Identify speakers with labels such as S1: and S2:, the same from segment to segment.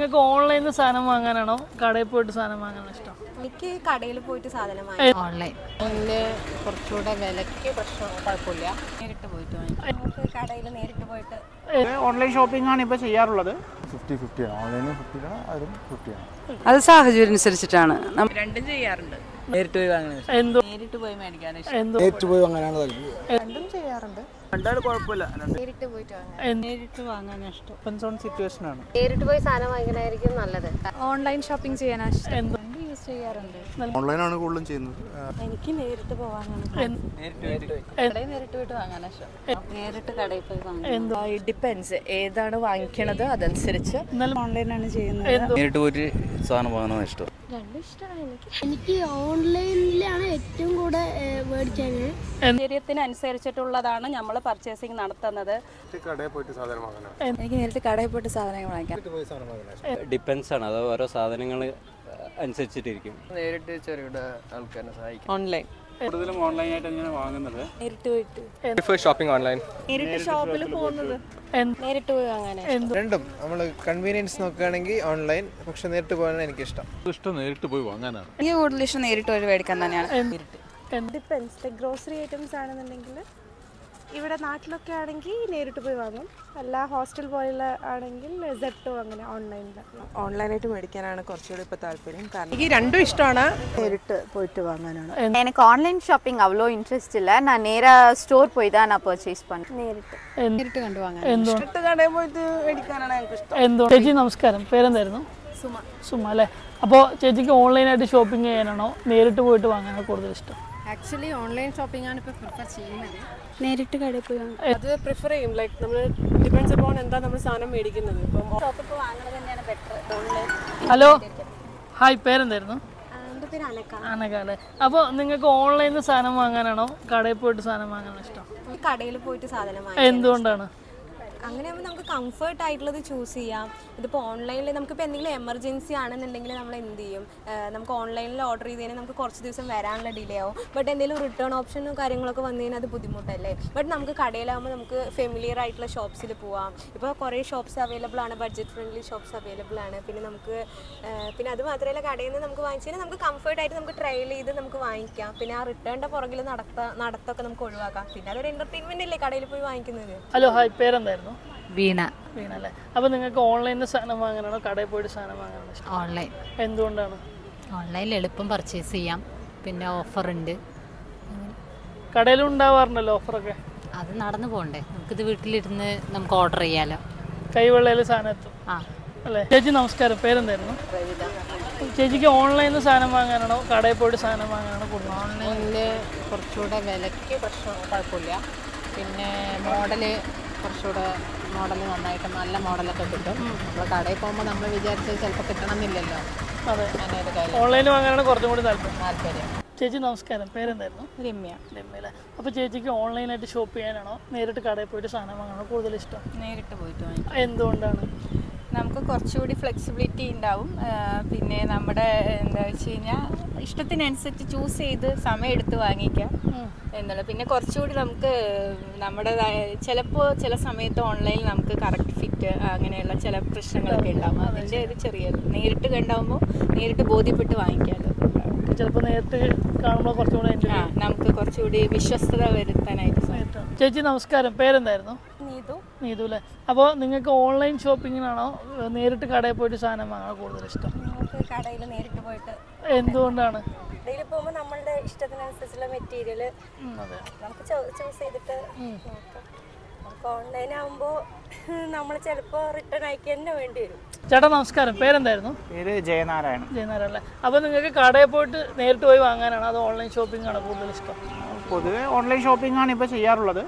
S1: നിങ്ങൾക്ക് ഓൺലൈനിൽ സാധനം വാങ്ങാനാണോ കടയിൽ പോയിട്ട് സാധനം വാങ്ങാനാണോ ഇഷ്ടം?
S2: എനിക്ക് കടയിൽ പോയിട്ട് സാധനം വാങ്ങാം.
S3: ഓൺലൈൻ കുറച്ചുകൂടെ വിലയ്ക്ക് പ്രശ്നം കുഴപ്പമില്ല. നേരിട്ട് പോയിട്ട് വാങ്ങിക്കാം.
S2: നമുക്ക് കടയിൽ നേരിട്ട് പോയിട്ട്
S4: ഓൺലൈൻ ഷോപ്പിംഗ് ആണ് ഇപ്പോൾ ചെയ്യാറുള്ളത്. 50-50 ആണ്. ഓൺലൈനും 50 ആണ്, അതും 50 ആണ്.
S5: അത് സാഹചര്യം അനുസരിച്ചിട്ടാണ്.
S3: രണ്ടും ചെയ്യാറുണ്ട്.
S6: നേരിട്ട് പോയി വാങ്ങാനാണ്
S3: നേരിട്ട് പോയി മേടിക്കാൻ
S6: നേരിട്ട് പോയി വാങ്ങാനാണ് താല്പര്യം.
S2: രണ്ടും ചെയ്യാറുണ്ട്.
S4: രണ്ടാലും കുഴപ്പമില്ല.
S2: നേരിട്ട് പോയിട്ട് വാങ്ങാം.
S3: നേരിട്ട് വാങ്ങാൻ ഇഷ്ടം.
S4: ഡിപ്പെൻസ് ഓൺ സിറ്റുവേഷൻ ആണ്.
S2: നേരിട്ട് പോയി സാധനം വാങ്ങിക്കണായിരിക്കും നല്ലത്.
S3: ഓൺലൈൻ ഷോപ്പിംഗ് ചെയ്യാനാണ് ഇഷ്ടം.
S2: യൂസ് ചെയ്യാറുണ്ട്.
S7: ഓൺലൈനാണ് കൂടുതലും ചെയ്യുന്നത്.
S2: എനിക്ക് നേരിട്ട് പോകാനാണ്.
S3: കടയിൽ നേരിട്ട് പോയിട്ട് വാങ്ങാനാണ് ഇഷ്ടം. നേരിട്ട് കടയിൽ പോയി വാങ്ങാൻ.
S5: ഡിപ്പെൻസ് ഏതാണ് വാങ്ങിക്കണത് അതനുസരിച്ച്. ഓൺലൈനാണ് ചെയ്യുന്നത്.
S6: നേരിട്ട് പോയിട്ട് സാധനം വാങ്ങാനാണ് ഇഷ്ടം.
S2: രണ്ടും ഇഷ്ടമാണ് എനിക്ക്.
S8: എനിക്ക് ഓൺലൈനിലാണ് ഏറ്റവും കൂടുതൽ മേടിച്ചത്.
S9: സാഹചര്യത്തിനനുസരിച്ചിട്ടുള്ളതാണ് നമ്മൾ പർച്ചേസിങ് നടത്തുന്നത്.
S7: കടയിൽ പോയിട്ട് സാധനം വാങ്ങാനാണ്.
S5: എനിക്ക് നേരിട്ട് കടയിൽ പോയിട്ട് സാധനങ്ങൾ വാങ്ങിക്കാം.
S10: ഡിപ്പെൻസ് ആണ്, അത് ഓരോ സാധനങ്ങൾ അനുസരിച്ചിട്ടിരിക്കും.
S6: നേരിട്ട് ചെറുകിട ആൾക്കാരെ സഹായിക്കും.
S5: ഓൺലൈൻ
S4: കൂടുതലും ഓൺലൈനായിട്ട് തന്നെയാണ് വാങ്ങുന്നത്.
S2: നേരിട്ട് പോയിട്ട്
S7: ഷോപ്പിംഗ് ഓൺലൈൻ.
S2: നേരിട്ട് ഷോപ്പിൽ പോകുന്നത് നേരിട്ട് പോയി വാങ്ങാനാണ്.
S7: രണ്ടും നമ്മൾ കൺവീനിയൻസ് നോക്കുകയാണെങ്കിൽ ഓൺലൈൻ, പക്ഷെ നേരിട്ട് പോകാനാണ് എനിക്കിഷ്ടം.
S10: ഇഷ്ടം നേരിട്ട് പോയി വാങ്ങാനാണ്.
S5: എനിക്ക് കൂടുതൽ ഇഷ്ടം നേരിട്ട് പോയി മേടിക്കാൻ തന്നെയാണ്.
S2: ഡിപ്പെൻസ് ഗ്രോസറി ഐറ്റംസ് ആണെന്നുണ്ടെങ്കിൽ ഇവിടെ നാട്ടിലൊക്കെ ആണെങ്കിൽ നേരിട്ട് പോയി വാങ്ങും. അല്ല ഹോസ്റ്റൽ പോലുള്ള ആണെങ്കിൽ സെപ്റ്റോ അങ്ങനെ ഓൺലൈനിൽ.
S5: ഓൺലൈനായിട്ട് മേടിക്കാനാണ് കുറച്ചുകൂടി ഇപ്പോൾ താല്പര്യം. കാരണം
S2: എനിക്ക് രണ്ടും ഇഷ്ടമാണ്.
S5: നേരിട്ട് പോയിട്ട് വാങ്ങാനാണ്.
S11: எனக்கு ஆன்லைன் ஷாப்பிங் அவ்வளோ இன்ட்ரெஸ்ட் இல்லை. நான் நேராக ஸ்டோர் போய் தான் நான் பர்ச்சேஸ் பண்ணேன்.
S5: നേരിട്ട് കണ്ടു വാങ്ങാൻ.
S4: കടയിൽ പോയിട്ട് മേടിക്കാനാണ് എനിക്ക് ഇഷ്ടം.
S1: ചേച്ചി നമസ്കാരം, പേരെന്തായിരുന്നു? സുമ അല്ലേ? അപ്പോൾ ചേച്ചിക്ക് ഓൺലൈനായിട്ട് ഷോപ്പിംഗ് ചെയ്യാനാണോ നേരിട്ട് പോയിട്ട് വാങ്ങാനാണോ കൂടുതൽ ഇഷ്ടം?
S2: ആക്ച്വലി ഓൺലൈൻ ഷോപ്പിംഗ് ആണ് ഇപ്പോൾ പ്രിഫർ ചെയ്യുന്നത്.
S8: നേരിട്ട് കടയിൽ പോയി വാങ്ങാം.
S9: അത് പ്രിഫർ ചെയ്യും. ലൈക്ക് നമ്മൾ ഡിപ്പെൻഡ്സ് അപ്പോൺ എന്താ നമ്മൾ സാധനം മേടിക്കുന്നത്. ഇപ്പം
S2: ഷോപ്പിൽ പോയി വാങ്ങുന്നത് തന്നെയാണ് ബെറ്റർ. ഓൺലൈൻ.
S1: ഹലോ, ഹായ്, പേരെന്തായിരുന്നു?
S2: എൻ്റെ പേര് അനക്ക.
S1: അനക്ക അല്ലേ? അപ്പോൾ നിങ്ങൾക്ക് ഓൺലൈനിൽ സാധനം വാങ്ങാനാണോ കടയിൽ പോയിട്ട് സാധനം വാങ്ങാനാണോ ഇഷ്ടം?
S2: കടയിൽ പോയിട്ട് സാധനം വാങ്ങാം.
S1: എന്തുകൊണ്ടാണ്?
S2: അങ്ങനെയാകുമ്പോൾ നമുക്ക് കംഫർട്ട് ആയിട്ടുള്ളത് ചൂസ് ചെയ്യാം. ഇതിപ്പോൾ ഓൺലൈനിൽ നമുക്കിപ്പോൾ എന്തെങ്കിലും എമർജൻസി ആണെന്നുണ്ടെങ്കിൽ നമ്മൾ എന്ത് ചെയ്യും, നമുക്ക് ഓൺലൈനിൽ ഓർഡർ ചെയ്ത് കഴിഞ്ഞാൽ നമുക്ക് കുറച്ച് ദിവസം വരാനുള്ള ഡിലേ ആവും. ബട്ട് എന്തെങ്കിലും റിട്ടേൺ ഓപ്ഷനും കാര്യങ്ങളൊക്കെ വന്നു കഴിഞ്ഞാൽ അത് ബുദ്ധിമുട്ടല്ലേ. ബട്ട് നമുക്ക് കടയിലാകുമ്പോൾ നമുക്ക് ഫെമിലിയർ ആയിട്ടുള്ള ഷോപ്സിൽ പോവാം. ഇപ്പോൾ കുറേ ഷോപ്സ് അവൈലബിൾ ആണ്, ബഡ്ജറ്റ് ഫ്രണ്ട്ലി ഷോപ്സ് അവൈലബിൾ ആണ്. പിന്നെ നമുക്ക് പിന്നെ അത് മാത്രമല്ല, കടയിൽ നിന്ന് നമുക്ക് വാങ്ങിച്ചു കഴിഞ്ഞാൽ നമുക്ക് കംഫർട്ടായിട്ട് നമുക്ക് ട്രയൽ ചെയ്ത് നമുക്ക് വാങ്ങിക്കാം. പിന്നെ ആ റിട്ടേണിൻ്റെ പുറകിൽ നടത്തൊക്കെ നമുക്ക് ഒഴിവാക്കാം. പിന്നെ അതൊരു എൻ്റർടൈൻമെൻ്റ് അല്ലേ കടയിൽ പോയി വാങ്ങിക്കുന്നത്.
S1: ഹലോ, ഹായ്, പേരെന്തായിരുന്നു?
S3: വീണ.
S1: വീണ അല്ലേ? അപ്പോൾ നിങ്ങൾക്ക് ഓൺലൈനിൽ സാധനം വാങ്ങാനാണോ കടയിൽ പോയിട്ട് സാധനം വാങ്ങാനാണോ ഇഷ്ടം?
S3: ഓൺലൈൻ.
S1: എന്തുകൊണ്ടാണ്?
S3: ഓൺലൈനിൽ എളുപ്പം പർച്ചേസ് ചെയ്യാം. പിന്നെ ഓഫറുണ്ട്.
S1: കടയിലും ഉണ്ടാവാറുണ്ടല്ലോ ഓഫറൊക്കെ.
S3: അത് നടന്നു പോകണ്ടേ, നമുക്കിത് വീട്ടിലിരുന്ന് നമുക്ക് ഓർഡർ ചെയ്യാലോ.
S1: കൈവെള്ളയിൽ സാധനം എത്തും
S3: ആ
S1: അല്ലേ? ചേച്ചി നമസ്കാരം, പേരെന്തായിരുന്നു? ചേച്ചിക്ക് ഓൺലൈനിൽ സാധനം വാങ്ങാനാണോ കടയിൽ പോയിട്ട് സാധനം വാങ്ങാനാണോ കൂടുതൽ?
S3: ഓൺലൈനിൽ കുറച്ചുകൂടെ വിലയ്ക്ക് പ്രശ്നം കുഴപ്പമില്ല. പിന്നെ കുറച്ചുകൂടെ മോഡൽ നന്നായിട്ട് നല്ല മോഡലൊക്കെ കിട്ടും. നമ്മൾ കടയിൽ പോകുമ്പോൾ നമ്മൾ വിചാരിച്ചത് ചിലപ്പോൾ കിട്ടണമെന്നില്ലല്ലോ.
S1: അതെ,
S3: അങ്ങനെയൊരു കാര്യം.
S1: ഓൺലൈനിൽ വാങ്ങാനാണ് കുറച്ചും കൂടി താല്പര്യം. ചേച്ചി നമസ്കാരം, പേരെന്തായിരുന്നു?
S3: രമ്യ.
S1: രമ്യ അല്ലേ? അപ്പോൾ ചേച്ചിക്ക് ഓൺലൈനായിട്ട് ഷോപ്പ് ചെയ്യാനാണോ നേരിട്ട് കടയിൽ പോയിട്ട് സാധനം വാങ്ങാനാണോ കൂടുതൽ ഇഷ്ടം?
S3: നേരിട്ട് പോയിട്ട് വാങ്ങിക്കാം.
S1: എന്തുകൊണ്ടാണ്?
S9: നമുക്ക് കുറച്ചുകൂടി ഫ്ലെക്സിബിലിറ്റി ഉണ്ടാവും. പിന്നെ നമ്മുടെ എന്താ വെച്ച് കഴിഞ്ഞാൽ ഇഷ്ടത്തിനനുസരിച്ച് ചൂസ് ചെയ്ത് സമയം എടുത്ത് വാങ്ങിക്കാം എന്നുള്ളത്. പിന്നെ കുറച്ചുകൂടി നമുക്ക് നമ്മുടേതായ ചിലപ്പോൾ ചില സമയത്ത് ഓൺലൈനിൽ നമുക്ക് കറക്റ്റ് ഫിറ്റ് അങ്ങനെയുള്ള ചില പ്രശ്നങ്ങളൊക്കെ ഉണ്ടാവും. അതിൻ്റെ ഒരു ചെറിയത് നേരിട്ട് കണ്ടാകുമ്പോൾ നേരിട്ട് ബോധ്യപ്പെട്ട് വാങ്ങിക്കാമല്ലോ.
S1: ചിലപ്പോൾ നേരിട്ട് കാണുമ്പോൾ കുറച്ചുകൂടെ
S9: നമുക്ക് കുറച്ചുകൂടി വിശ്വസ്തത വരുത്താനായിട്ട്.
S1: ചേച്ചി നമസ്കാരം, പേരെന്തായിരുന്നു? നീതു അല്ലേ? അപ്പോൾ നിങ്ങൾക്ക് ഓൺലൈൻ ഷോപ്പിങ്ങിനാണോ നേരിട്ട് കടയിൽ പോയിട്ട് സാധനം വാങ്ങാൻ കൂടുതൽ ഇഷ്ടം?
S2: നമുക്ക് കടയിൽ നേരിട്ട് പോയിട്ട്.
S1: എന്തുകൊണ്ടാണ്?
S2: കടയിൽ പോകുമ്പോൾ നമ്മളുടെ ഇഷ്ടത്തിനനുസരിച്ചുള്ള മെറ്റീരിയൽ നമുക്ക് ചൂസ് ചെയ്തിട്ട് നോക്കാം. നമുക്ക് ഓൺലൈൻ ആകുമ്പോൾ നമ്മൾ ചിലപ്പോൾ റിട്ടേൺ അയക്കാൻ തന്നെ വേണ്ടി വരും.
S1: ചേട്ടാ നമസ്കാരം, പേരെന്തായിരുന്നു?
S4: പേര് ജയനാരായണൻ.
S1: ജയനാരായണൻ അല്ലേ? അപ്പോൾ നിങ്ങൾക്ക് കടയിൽ പോയിട്ട് നേരിട്ട് പോയി വാങ്ങാനാണോ അതോ ഓൺലൈൻ ഷോപ്പിംഗ് ആണോ കൂടുതൽ ഇഷ്ടം?
S4: പൊതുവെ ഓൺലൈൻ ഷോപ്പിംഗ് ആണ് ഇപ്പോൾ ചെയ്യാറുള്ളത്.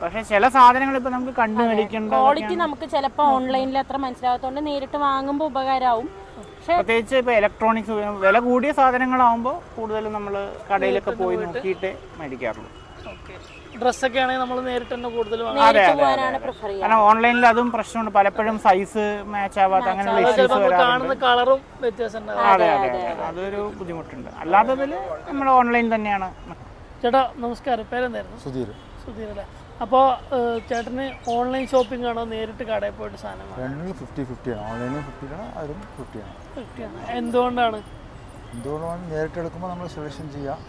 S4: പക്ഷേ ചില സാധനങ്ങൾ ഇപ്പോൾ നമുക്ക് കണ്ടു മേടിക്കേണ്ട
S9: ക്വാളിറ്റി നമുക്ക് ചിലപ്പോൾ ഓൺലൈനിൽ അത്ര മനസ്സിലാകാത്തതുകൊണ്ട് നേരിട്ട് വാങ്ങുമ്പോൾ ഉപകാരമാവും.
S4: പ്രത്യേകിച്ച് ഇപ്പോൾ ഇലക്ട്രോണിക്സ് വില കൂടിയ സാധനങ്ങളാകുമ്പോൾ കൂടുതലും നമ്മൾ കടയിലൊക്കെ പോയി നോക്കിയിട്ട് മേടിക്കാറുള്ളൂ.
S1: ഡ്രസ്സൊക്കെ ആണെങ്കിൽ നമ്മൾ നേരിട്ട് തന്നെ കൂടുതൽ
S4: കാരണം ഓൺലൈനിൽ അതും പ്രശ്നമുണ്ട്. പലപ്പോഴും സൈസ് മാച്ച് ആവാത്ത അങ്ങനെയുള്ള ഇഷ്യൂസ്
S1: കാണുന്ന കളറും വ്യത്യാസം.
S4: അതെ അതെ അതെ, അതൊരു ബുദ്ധിമുട്ടുണ്ട്. അല്ലാത്തതിൽ നമ്മൾ ഓൺലൈൻ തന്നെയാണ്.
S1: ചേട്ടാ നമസ്കാരം, പേരെന്തായിരുന്നു?
S7: സുധീർ.
S1: സുധീർ അല്ലേ? അപ്പോൾ ചേട്ടന് ഓൺലൈൻ ഷോപ്പിംഗ് ആണോ നേരിട്ട് കടയിൽ പോയിട്ട് സാധനം
S12: രണ്ടിനും 50-50 ആണ്. ഓൺലൈനും 50 ആണ്, അതും 50 ആണ്.
S1: 50 ആണ്. എന്തുകൊണ്ടാണ്?
S12: എന്തുകൊണ്ടാണ് നേരിട്ട് എടുക്കുമ്പോൾ നമ്മൾ സെലക്ഷൻ ചെയ്യാം.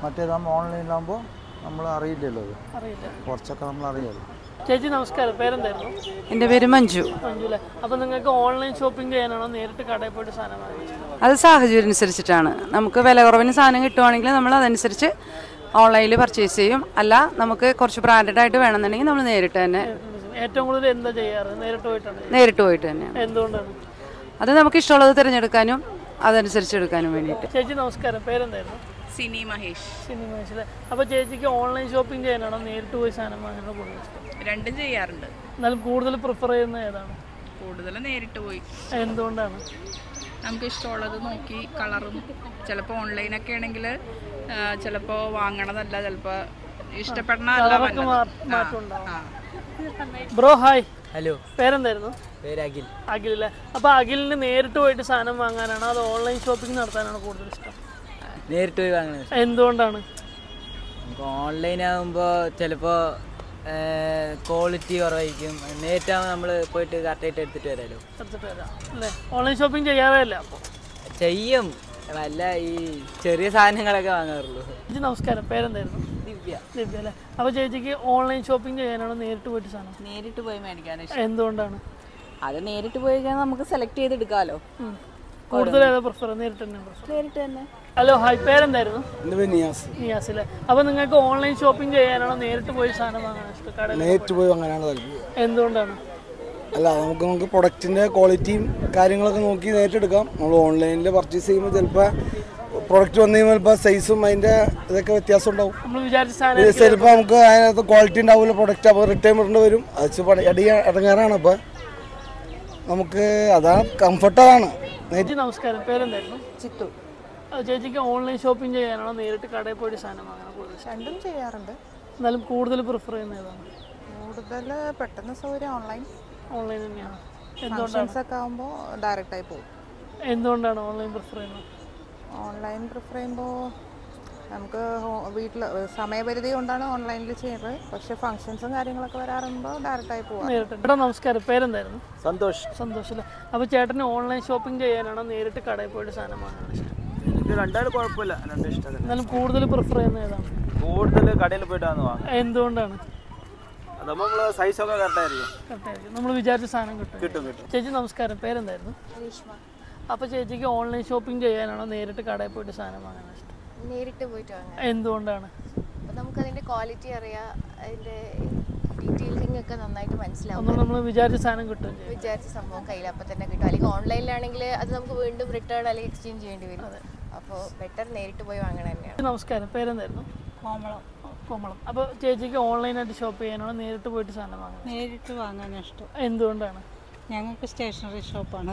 S12: മറ്റേതാകുമ്പോൾ ഓൺലൈനിലാകുമ്പോൾ നമ്മൾ അറിയില്ലല്ലോ, അത്
S1: അറിയില്ല,
S12: കുറച്ചൊക്കെ നമ്മൾ അറിയാമല്ലോ.
S1: ചേച്ചി നമസ്കാരം, പേരെന്തായിരുന്നു?
S5: എൻ്റെ പേര് മഞ്ജു.
S1: മഞ്ജു അല്ലേ? അപ്പോൾ നിങ്ങൾക്ക് ഓൺലൈൻ ഷോപ്പിംഗ് ചെയ്യാനാണോ നേരിട്ട് കടയിൽ പോയിട്ട് സാധനം വാങ്ങിയത്?
S5: അത് സാഹചര്യം അനുസരിച്ചിട്ടാണ്. നമുക്ക് വില കുറവിന് സാധനം കിട്ടുവാണെങ്കിൽ നമ്മൾ അതനുസരിച്ച് ഓൺലൈനിൽ പർച്ചേസ് ചെയ്യും. അല്ല നമുക്ക് കുറച്ച് ബ്രാൻഡഡ് ആയിട്ട് വേണമെന്നുണ്ടെങ്കിൽ നമ്മൾ നേരിട്ട് തന്നെ.
S1: ഏറ്റവും കൂടുതൽ എന്താ ചെയ്യാറ്? നേരിട്ട് പോയിട്ടാണ്?
S5: നേരിട്ട് പോയിട്ട് തന്നെയാണ്.
S1: എന്തുകൊണ്ടാണ്?
S5: അത് നമുക്ക് ഇഷ്ടമുള്ളത് തിരഞ്ഞെടുക്കാനും അതനുസരിച്ച് എടുക്കാനും വേണ്ടിയിട്ട്.
S1: ചേച്ചി നമസ്കാരം, പേരെന്തായിരുന്നു?
S5: സിനി മഹേഷ്.
S1: സിനി മഹേഷ് അല്ലേ? അപ്പോൾ ചേച്ചിക്ക് ഓൺലൈൻ ഷോപ്പിംഗ് ചെയ്യാനാണോ നേരിട്ട് പോയി സാധനം വാങ്ങാനോ കൂടുതൽ ഇഷ്ടം?
S5: രണ്ടും ചെയ്യാറുണ്ട്.
S1: എന്നാലും കൂടുതൽ പ്രിഫർ ചെയ്യുന്നത് ഏതാണ്?
S5: കൂടുതലും നേരിട്ട് പോയി.
S1: എന്തുകൊണ്ടാണ്?
S5: നമുക്ക് ഇഷ്ടമുള്ളത് നോക്കി കളറും, ചിലപ്പോൾ ഓൺലൈനൊക്കെ ആണെങ്കിൽ ചിലപ്പോൾ വാങ്ങണതല്ല, ചിലപ്പോൾ
S1: കളറൊക്കെ മാറ്റം ഉണ്ടാവും. Bro hi.
S6: ഹലോ,
S1: പേരെന്തായിരുന്നു?
S6: പേര് അഖിൽ.
S1: അഖിൽ അല്ലേ? അപ്പോൾ അഖിലിന് നേരിട്ട് പോയിട്ട് സാധനം വാങ്ങാനാണോ അതോ ഓൺലൈൻ ഷോപ്പിംഗ് നടത്താനാണോ കൂടുതൽ ഇഷ്ടം?
S6: നേരിട്ട് പോയി വാങ്ങുന്നത്.
S1: എന്തുകൊണ്ടാണ്?
S6: നമുക്ക് ഓൺലൈൻ ആകുമ്പോൾ ചിലപ്പോൾ ക്വാളിറ്റി കുറവായിരിക്കും. നേരിട്ടാകുമ്പോൾ നമ്മൾ പോയിട്ട് കറക്റ്റായിട്ട് എടുത്തിട്ട് വരാമല്ലോ.
S1: എടുത്തിട്ട് വരാം അല്ലേ? ഓൺലൈൻ ഷോപ്പിംഗ് ചെയ്യാറേ അല്ല? അപ്പോൾ
S6: ചെയ്യും, വല്ല ഈ ചെറിയ സാധനങ്ങളൊക്കെ വാങ്ങാറുള്ളൂ.
S1: ചേച്ചി നമസ്കാരം, പേരെന്തായിരുന്നു?
S6: ദിവ്യ.
S1: ദിവ്യ അല്ലേ? അപ്പോൾ ചേച്ചിക്ക് ഓൺലൈൻ ഷോപ്പിംഗ് ചെയ്യാനാണോ നേരിട്ട് പോയിട്ട് സാധനം?
S5: നേരിട്ട് പോയി മേടിക്കാൻ.
S1: എന്തുകൊണ്ടാണ്?
S5: അത് നേരിട്ട് പോയി കഴിഞ്ഞാൽ നമുക്ക് സെലക്ട് ചെയ്തെടുക്കാമല്ലോ.
S1: കൂടുതൽ ഏതാ പ്രിഫർ? നേരിട്ട് തന്നെ പ്രിഫർ?
S5: നേരിട്ട് തന്നെ.
S1: ഹലോ ഹായ്, പേരെന്തായിരുന്നു?
S12: എൻ്റെ പേര് നിയാസ്.
S1: നിയാസ് അല്ലേ? അപ്പോൾ നിങ്ങൾക്ക് ഓൺലൈൻ ഷോപ്പിംഗ് ചെയ്യാനാണോ നേരിട്ട് പോയി സാധനം വാങ്ങാൻ ഇഷ്ടം? കടയിൽ
S12: നേരിട്ട് പോയി വാങ്ങാനാണ് താല്പര്യം.
S1: എന്തുകൊണ്ടാണ്?
S12: അല്ല, നമുക്ക് പ്രൊഡക്റ്റിൻ്റെ ക്വാളിറ്റിയും കാര്യങ്ങളൊക്കെ നോക്കി നേരിട്ട് എടുക്കാം. നമ്മൾ ഓൺലൈനിൽ പർച്ചേസ് ചെയ്യുമ്പോൾ ചിലപ്പോൾ പ്രൊഡക്റ്റ് വന്നു കഴിയുമ്പോൾ ചിലപ്പോൾ സൈസും അതിൻ്റെ ഇതൊക്കെ വ്യത്യാസം ഉണ്ടാവും.
S1: നമ്മൾ വിചാരിച്ച സാധനം
S12: ചിലപ്പോൾ നമുക്ക് അതിനകത്ത് ക്വാളിറ്റി ഉണ്ടാവില്ല, പ്രൊഡക്റ്റ് അപ്പോൾ റിട്ടേൺ വരേണ്ടി വരും. അത് ഇടങ്ങാറാണ്. അപ്പോൾ നമുക്ക് അതാണ് കംഫർട്ട്. അതാണ്.
S1: ചേച്ചി നമസ്കാരം, പേരെന്തായിരുന്നു?
S5: ചിത്തു.
S1: ചേച്ചിക്ക് ഓൺലൈൻ ഷോപ്പിംഗ് ചെയ്യാനാണോ നേരിട്ട് കടയിൽ പോയിട്ട് സാധനം വാങ്ങാനോ കൂടുതൽ?
S5: രണ്ടും ചെയ്യാറുണ്ട്.
S1: എന്നാലും കൂടുതൽ പ്രിഫർ ചെയ്യുന്നത് ഏതാണ്?
S5: കൂടുതൽ പെട്ടെന്ന് സൗകര്യം ഓൺലൈൻ.
S1: ഓൺലൈൻ തന്നെയാണ്.
S5: ഫങ്ഷൻസ് ഒക്കെ ആകുമ്പോൾ ഡയറക്റ്റായി പോകും.
S1: എന്തുകൊണ്ടാണ് ഓൺലൈൻ പ്രിഫർ ചെയ്യുന്നത്?
S5: ഓൺലൈൻ പ്രിഫർ ചെയ്യുമ്പോൾ നമുക്ക് വീട്ടിൽ സമയപരിധി കൊണ്ടാണ് ഓൺലൈനിൽ ചെയ്യുന്നത്. പക്ഷേ ഫങ്ഷൻസും കാര്യങ്ങളൊക്കെ വരാറുമ്പോൾ ഡയറക്റ്റായി പോകാം.
S1: നേരിട്ട്. ചേട്ടാ നമസ്കാരം, പേരെന്തായിരുന്നു?
S6: സന്തോഷ്.
S1: സന്തോഷം അല്ലേ? അപ്പോൾ ചേട്ടന് ഓൺലൈൻ ഷോപ്പിംഗ് ചെയ്യാനാണോ നേരിട്ട് കടയിൽ പോയിട്ട് സാധനം വാങ്ങാൻ ഇഷ്ടം?
S6: എനിക്ക് രണ്ടാളും കുഴപ്പമില്ല, രണ്ടും ഇഷ്ടമാണ്.
S1: എന്നാലും കൂടുതൽ പ്രിഫർ ചെയ്യുന്നത് ഏതാണ്?
S6: കൂടുതൽ കടയിൽ പോയിട്ടാണ് വാങ്ങുക.
S1: എന്തുകൊണ്ടാണ്?
S6: അതാകുമ്പോൾ നമ്മൾ സൈസൊക്കെ കറക്റ്റായിരിക്കും.
S1: കറക്റ്റായിരിക്കും, നമ്മൾ വിചാരിച്ച സാധനം കിട്ടും.
S6: കിട്ടും.
S1: ചേച്ചി നമസ്കാരം, പേരെന്തായിരുന്നു? അപ്പോൾ ചേച്ചിക്ക് ഓൺലൈൻ ഷോപ്പിംഗ് ചെയ്യാനാണോ നേരിട്ട് കടയിൽ പോയിട്ട് സാധനം വാങ്ങാൻ ഇഷ്ടം?
S2: നേരിട്ട് പോയിട്ട് വാങ്ങാം.
S1: എന്തുകൊണ്ടാണ്?
S2: അപ്പോൾ നമുക്കതിൻ്റെ ക്വാളിറ്റി അറിയാം, അതിൻ്റെ ഡീറ്റെയിലിംഗ് ഒക്കെ നന്നായിട്ട് മനസ്സിലാവും.
S1: ഒന്നും നമ്മൾ വിചാരിച്ച സാധനം കിട്ടും.
S2: വിചാരിച്ച സംഭവം കയ്യിൽ അപ്പം തന്നെ കിട്ടും. അല്ലെങ്കിൽ ഓൺലൈനിലാണെങ്കിൽ അത് നമുക്ക് വീണ്ടും റിട്ടേൺ അല്ലെങ്കിൽ എക്സ്ചേഞ്ച് ചെയ്യേണ്ടി വരും. അപ്പോൾ ബെറ്റർ നേരിട്ട് പോയി വാങ്ങണം തന്നെയാണ്.
S1: നമസ്കാരം, പേരെന്തായിരുന്നു?
S5: കോമളം.
S1: കോമളം. അപ്പോൾ ചേച്ചിക്ക് ഓൺലൈനായിട്ട് ഷോപ്പ് ചെയ്യാനാണോ നേരിട്ട് പോയിട്ട് സാധനം വാങ്ങാൻ?
S5: നേരിട്ട് വാങ്ങാനാണ് ഇഷ്ടം.
S1: എന്തുകൊണ്ടാണ്?
S5: ഞങ്ങൾക്ക് സ്റ്റേഷനറി ഷോപ്പാണ്,